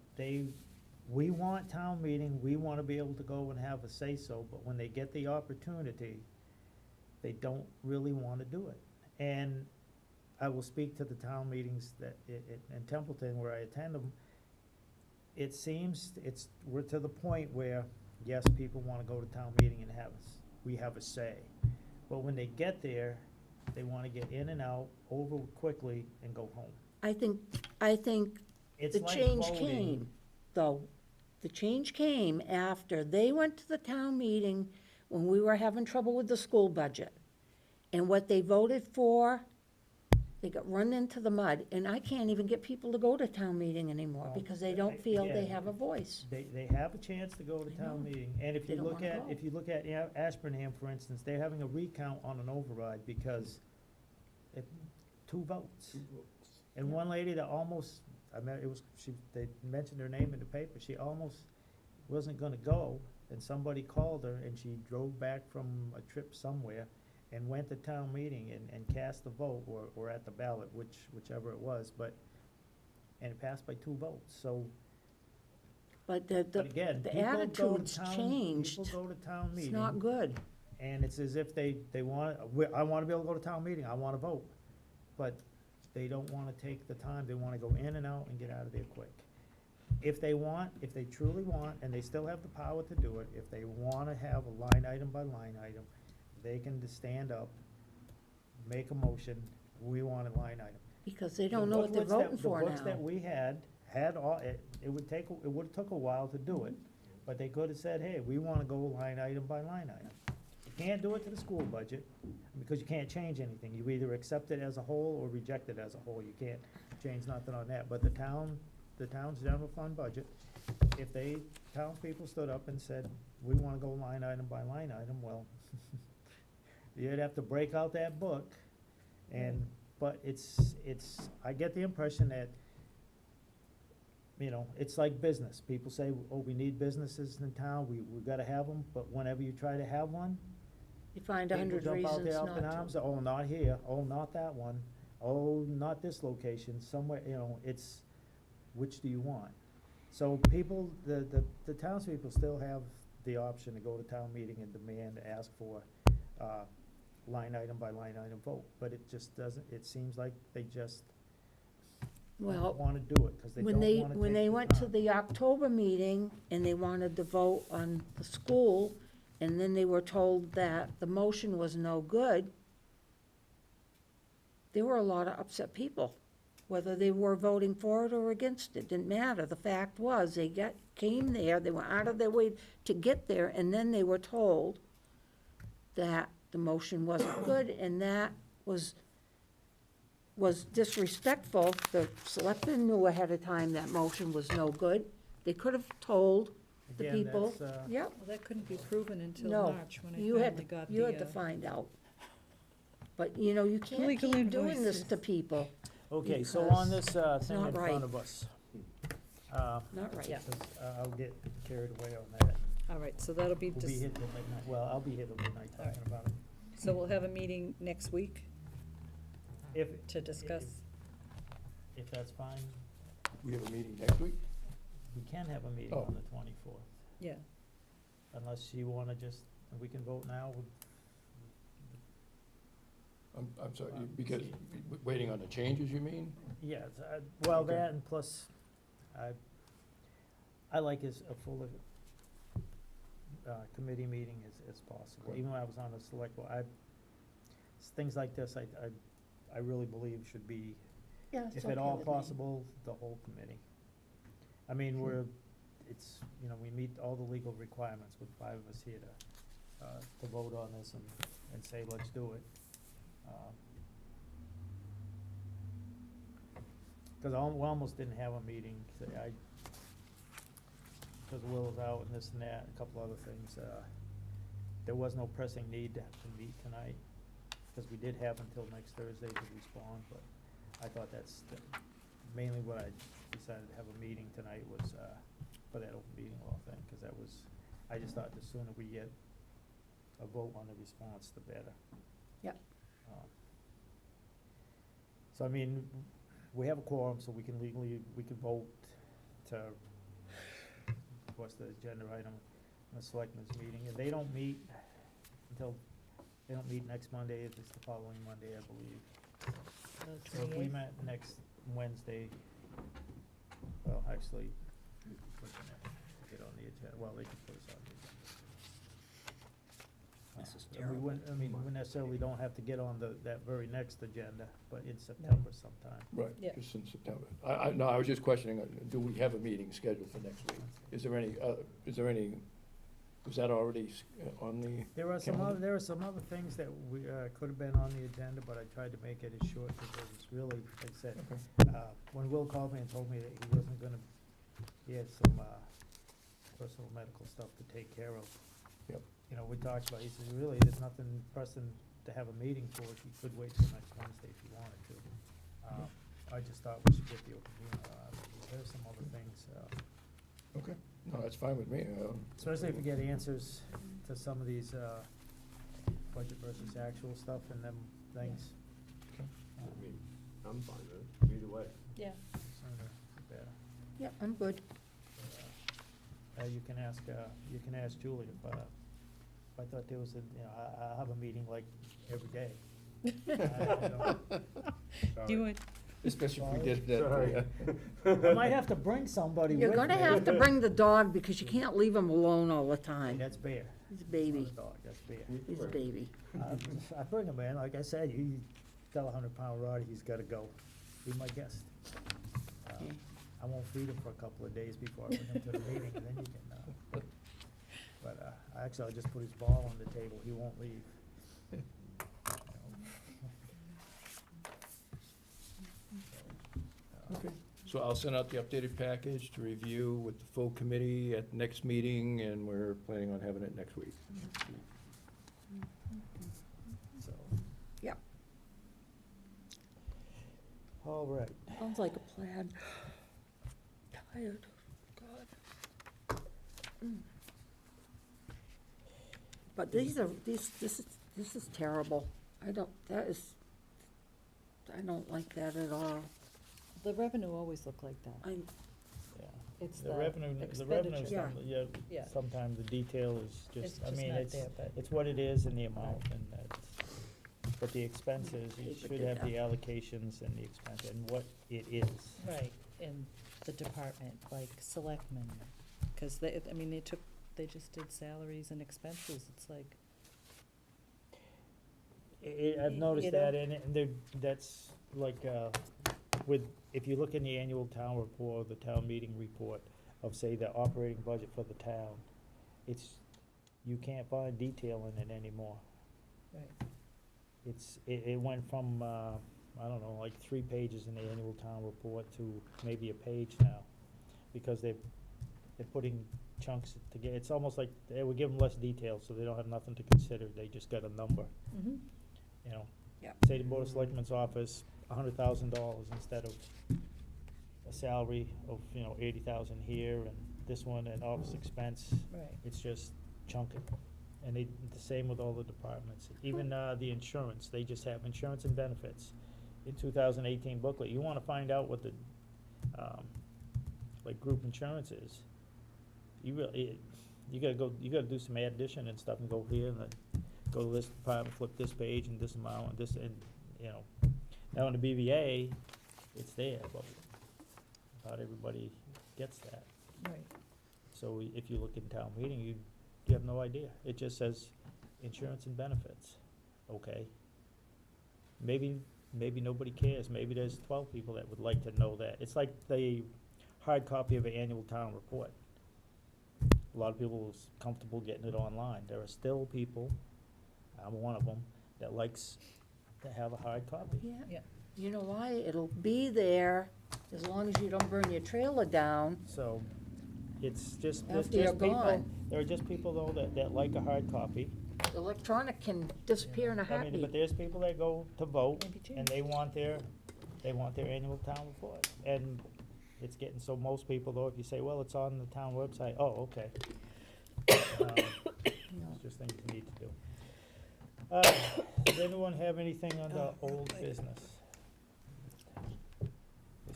We want town meeting, we wanna be able to go and have a say-so, but when they get the opportunity, they don't really wanna do it. And I will speak to the town meetings that, in Templeton, where I attend them, it seems, we're to the point where, yes, people wanna go to town meeting and we have a say. But when they get there, they wanna get in and out, over quickly, and go home. I think It's the like change voting. came, though. The change came after they went to the town meeting when we were having trouble with the school budget. And what they voted for, they got run into the mud, and I can't even get people to go to town meeting anymore, Well, because they don't feel they again, have a voice. They have a chance to go to I town know. meeting, and if They you don't look wanna at, go. if you look at Ashburnham, for instance, they're having a recount on an override because two votes. And one lady that almost, they mentioned her name in the paper, she almost wasn't gonna go, and somebody called her, and she drove back from a trip somewhere and went to town meeting and cast a vote, or at the ballot, whichever it was, and it passed by 2 votes, so. But But again, the people go to attitude's town, changed. people go to town It's meeting, not good. and it's as if they want, I wanna be able to go to town meeting, I wanna vote. But they don't wanna take the time, they wanna go in and out and get out of there quick. If they truly want, and they still have the power to do it, if they wanna have a line item by line item, they can just stand up, make a motion, we want a line item. Because they don't know what they're voting for The books that now. we had all, it would've took a while to do it, but they could've said, hey, we wanna go line item by line item. can't do it to the school budget, because you can't change anything. You either accept it as a whole or reject it as a whole. You can't change nothing on that. But the town's general fund budget, if townspeople stood up and said, we wanna go line item by line item, well, you'd have to break out that book, but I get the impression that, it's like business. People say, oh, we need businesses in town, we gotta have them, but whenever you try to have one, You find people 100 jump out reasons there up not in to. arms, oh, not here, oh, not that one, oh, not this location, somewhere, it's, which do you want? So people, the townspeople still have the option to go to town meeting and demand, ask for, line item by line item vote, but it just doesn't, it seems like they just don't Well, wanna do it, cause they don't when wanna they, take when they the went to time. the October meeting and they wanted to vote on the school, and then they were told that the motion was no good, there were a lot of upset people. Whether they were voting for it or against it, didn't matter. The fact was, came there, they went out of their way to get there, and then they were told that the motion wasn't good, and that was disrespectful. The selectmen knew ahead of time that motion was no good. They could have told the Again, people, that's, yep, Well, that couldn't be proven until no, March, when I you had finally got to, you had to the, find out. But, you can't Legal keep doing this invoices. to people, Okay, so on this, it's thing not in right. front of us, not right. Yeah. 'cause, I'll get carried away on that. all right, so that'll be, We'll be here till midnight, well, I'll be here till midnight All right. talking about it. so we'll have a meeting next week If, to discuss. if that's fine, We have a meeting next week? we can have a meeting Oh. on the 24th, Yeah, unless you wanna we can vote now. I'm sorry, because, waiting on the changes, you mean? Yes, well, Okay. that and plus, I like a full, committee meeting as possible. Right. Even when I was on the select board, things like this, I really believe should be, Yeah, it's if at okay all with me. possible, the whole committee. I mean, we meet all the legal requirements with 5 of us here to vote on this and say, let's do it. Cause we almost didn't have a meeting, because Will was out and this and that, a couple other things, there was no pressing need to meet tonight, cause we did have until next Thursday to respond, but I thought mainly what I decided to have a meeting tonight was, for that open meeting law thing, cause I just thought the sooner we get a vote on the response, the better. Yep. So I mean, we have a quorum, so we can vote to, what's the agenda item, the selectmen's meeting, and they don't meet next Monday, it's the following Monday, I believe. So if we met next Wednesday, well, actually, what's the next, get on the agenda, well, they can put us on the agenda. And we necessarily don't have to get on that very next agenda, but in September sometime. Right, Yeah. just in September. No, I was just questioning, do we have a meeting scheduled for next week? Is there any, was that already on the, There are calendar? some other things that we, could have been on the agenda, but I tried to make it as short, because it's really, like I said, when Will called me and told me that he wasn't he had some, personal medical stuff to take care of. Yep. We talked about, he says, really, there's nothing pressing to have a meeting for, if you could wait till next Wednesday if you wanted to. I just thought we should get the open meeting, there's some other things, okay, no, that's fine with me. especially if we get answers to some of these, budget versus actual stuff and them things. I mean, I'm fine with it, either way. yeah. Sooner the better. Yeah, I'm good. You can ask Julie if I thought there was I have a meeting like every day. Do you want, Especially if we did that. Sorry. I might have to bring somebody with me. You're gonna have to bring the dog, because you can't leave him alone all the Hey, time. that's Bear. He's a That's baby, not a dog, that's Bear. he's a baby. I bring him in, like I said, you tell a 100-pound Roddy he's gotta go. Be my guest. I won't feed him for a couple of days before I bring him to the meeting, and then you can, but, Actually, I'll just put his ball on the table, he won't leave. Okay, so I'll send out the updated package to review with the full committee at the next meeting, and we're planning on having it next week. So. Yep. All right. Sounds like a plan. Tired, God. But this is terrible. I don't like that at all. The revenue always looked like that. Yeah. It's The the revenue, expenditure. Yeah. Yeah. sometimes the detail is It's just, I just mean, not it's, there, but- it's what it is and the amount, and that's, but the expenses, you Keep it should to have the that. allocations and the expense, and what it is. Right, and the department, like selectmen, because they just did salaries and expenses, it's like, I've You noticed know? that, and that's like, if you look in the annual town report, the town meeting report of, say, the operating budget for the town, you can't find detail in it anymore. right, It went from, I don't know, like 3 pages in the annual town report to maybe a page now, because they're putting chunks together. It's almost like they would give them less detail, so they don't have nothing to consider, they just got a number, mm-hmm, you know? Yep. Say the Board of Selectmen's office, $100,000 instead of a salary of, $80,000 here, and this one, and office expense. right, It's just chunking. And the same with all the departments. Even the insurance, they just have insurance and benefits in 2018 booklet. You wanna find out what the, like, group insurance is. You gotta do some addition and stuff, and go here, and then go to this department, flip this page, and this amount, and this, and, now in the BVA, it's there, but not everybody gets that. right. So if you look in town meeting, you have no idea. It just says insurance and benefits, okay? Maybe nobody cares. Maybe there's 12 people that would like to know that. It's like the hard copy of an annual town report. A lot of people is comfortable getting it online. There are still people, I'm one of them, that likes to have a hard copy. Yeah. Yeah. You know why? It'll be there as long as you don't burn your trailer down. So it's just, After you're gone. there are just people though that like a hard copy. Electronic can disappear in a I mean, heartbeat. but there's people that go to vote, Maybe and change. they want their annual town report. And it's getting, so most people though, if you say, well, it's on the town website, oh, okay. It's just things you need to do. Does anyone have anything under old business?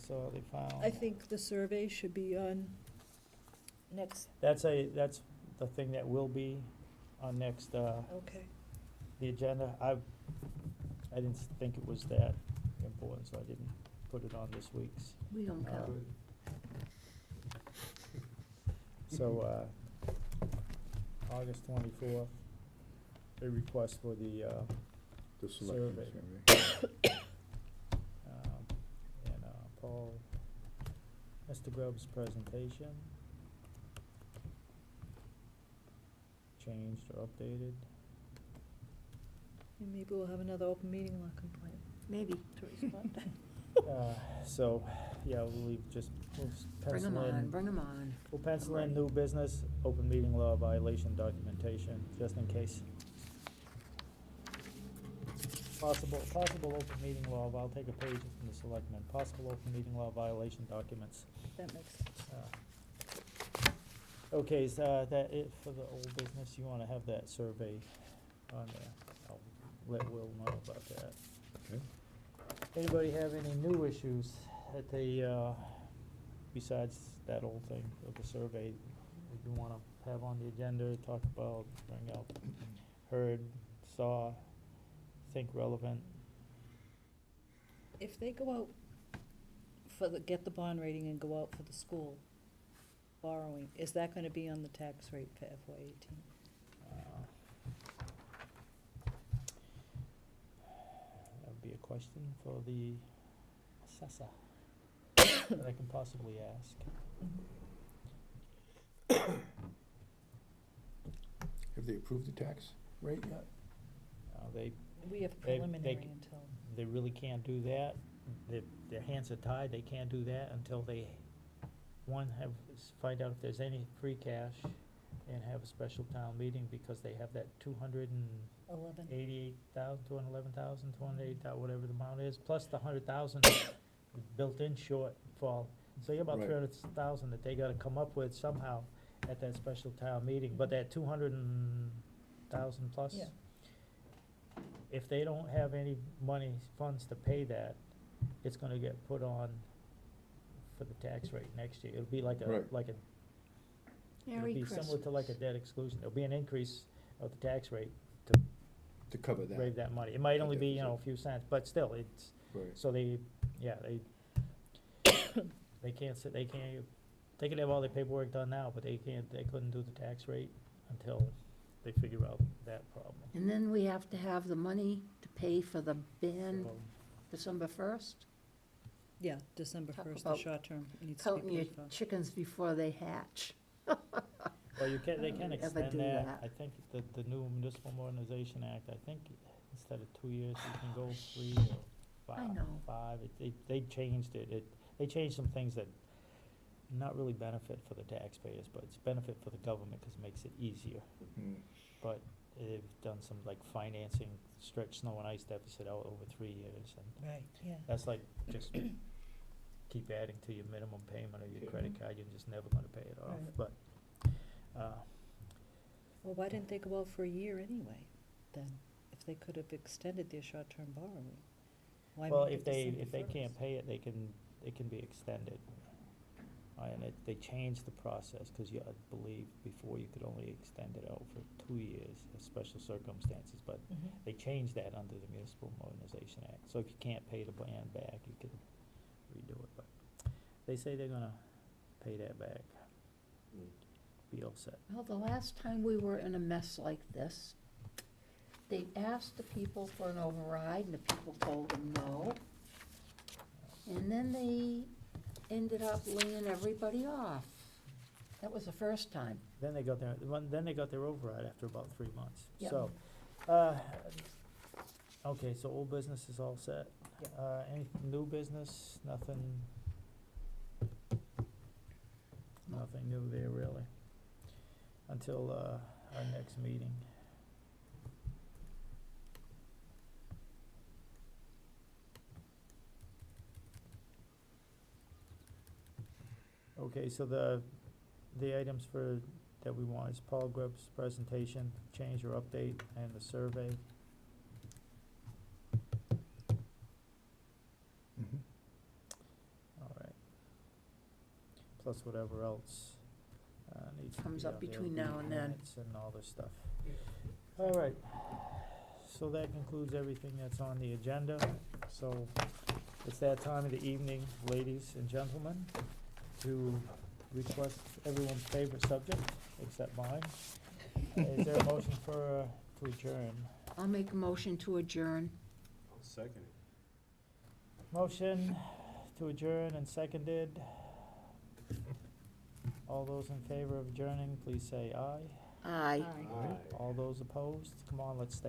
So they found. I think the survey should be on next, That's the thing that will be on next, okay. the agenda. I didn't think it was that important, so I didn't put it on this week's. We don't count. So, August 24th, a request for the, selection survey. And Paul, Mr. Grubb's presentation, changed or updated. And maybe we'll have another open meeting law complaint Maybe. to respond. So, yeah, we'll Bring them pencil on, in, bring them on. we'll pencil in new business, open meeting law violation documentation, just in case. Possible open meeting law, I'll take a page from the selectmen, possible open meeting law violation documents. That makes sense. Okay, so that it for the old business, you wanna have that survey on there, I'll let Will know about that. Okay. Anybody have any new issues that they, besides that old thing of the survey, that you wanna have on the agenda, talk about, bring up, heard, saw, think relevant? If they go out get the bond rating and go out for the school borrowing, is that gonna be on the tax rate for FY18? That would be a question for the assessor that I can possibly ask. Have they approved the tax rate yet? They, We have They- preliminary they- until, they really can't do that. Their hands are tied, they can't do that until they, find out if there's any free cash and have a special town meeting, because they have that 288,000, 211,000, 208,000, whatever the amount is, plus the 100,000 built-in shortfall. So you have about Right. 300,000 that they gotta come up with somehow at that special town meeting, but that 200,000 plus. Yeah. If they don't have any funds to pay that, it's gonna get put on for the tax rate next year. It'll be like Right. it'll Merry be Christmas. similar to like a debt exclusion. There'll be an increase of the tax rate To cover that? raise that money. It might only be, deficit. a few cents, but still, it's, Right. so they can have all their paperwork done now, but they couldn't do the tax rate until they figure out that problem. And then we have to have the money to pay for the ban So, December 1st? yeah, December Talk 1st, the about short-term needs to be Counting your paid for. chickens before they hatch. Well, they can Ever extend do that. that. I think the new Municipal Modernization Act, I think instead of 2 years, you can go 3 or I five. know. 5. They changed it. They changed some things that not really benefit for the taxpayers, but it's benefit for the government because it makes it easier. Mm. But they've done some like financing, stretch snow and ice deficit out over 3 years, and Right, yeah. that's like just keep adding to your minimum payment of your credit card, you're just never gonna pay it off, Right. but, Well, why didn't they go out for a year anyway, then, if they could have extended their short-term borrowing? Why well, make if it they December can't 1st? pay it, they can be extended. And they changed the process, cause I believe before you could only extend it out for 2 years, as special circumstances, but Mhm. they changed that under the Municipal Modernization Act, so if you can't pay the band back, you can redo it, but they say they're gonna pay that back. Be all set. Well, the last time we were in a mess like this, they asked the people for an override, and the people told them no. And then they ended up laying everybody off. That was the first time. Then they got their override after about 3 months. Yep. So, okay, so old business is all set. Any new business? Nothing new there really, until, our next meeting. Okay, so the items that we want is Paul Grubb's presentation, change or update, and the survey. Mhm. All right. Plus whatever else needs to be Comes up on there, between now and then. minutes and all this stuff. All right, so that concludes everything that's on the agenda. So it's that time of the evening, ladies and gentlemen, to request everyone's favorite subject, except mine. Is there a motion to adjourn? I'll make a motion to adjourn. I'll second it. Motion to adjourn and seconded. All those in favor of adjourning, please say aye. Aye. Aye. All those opposed, come on, let's stay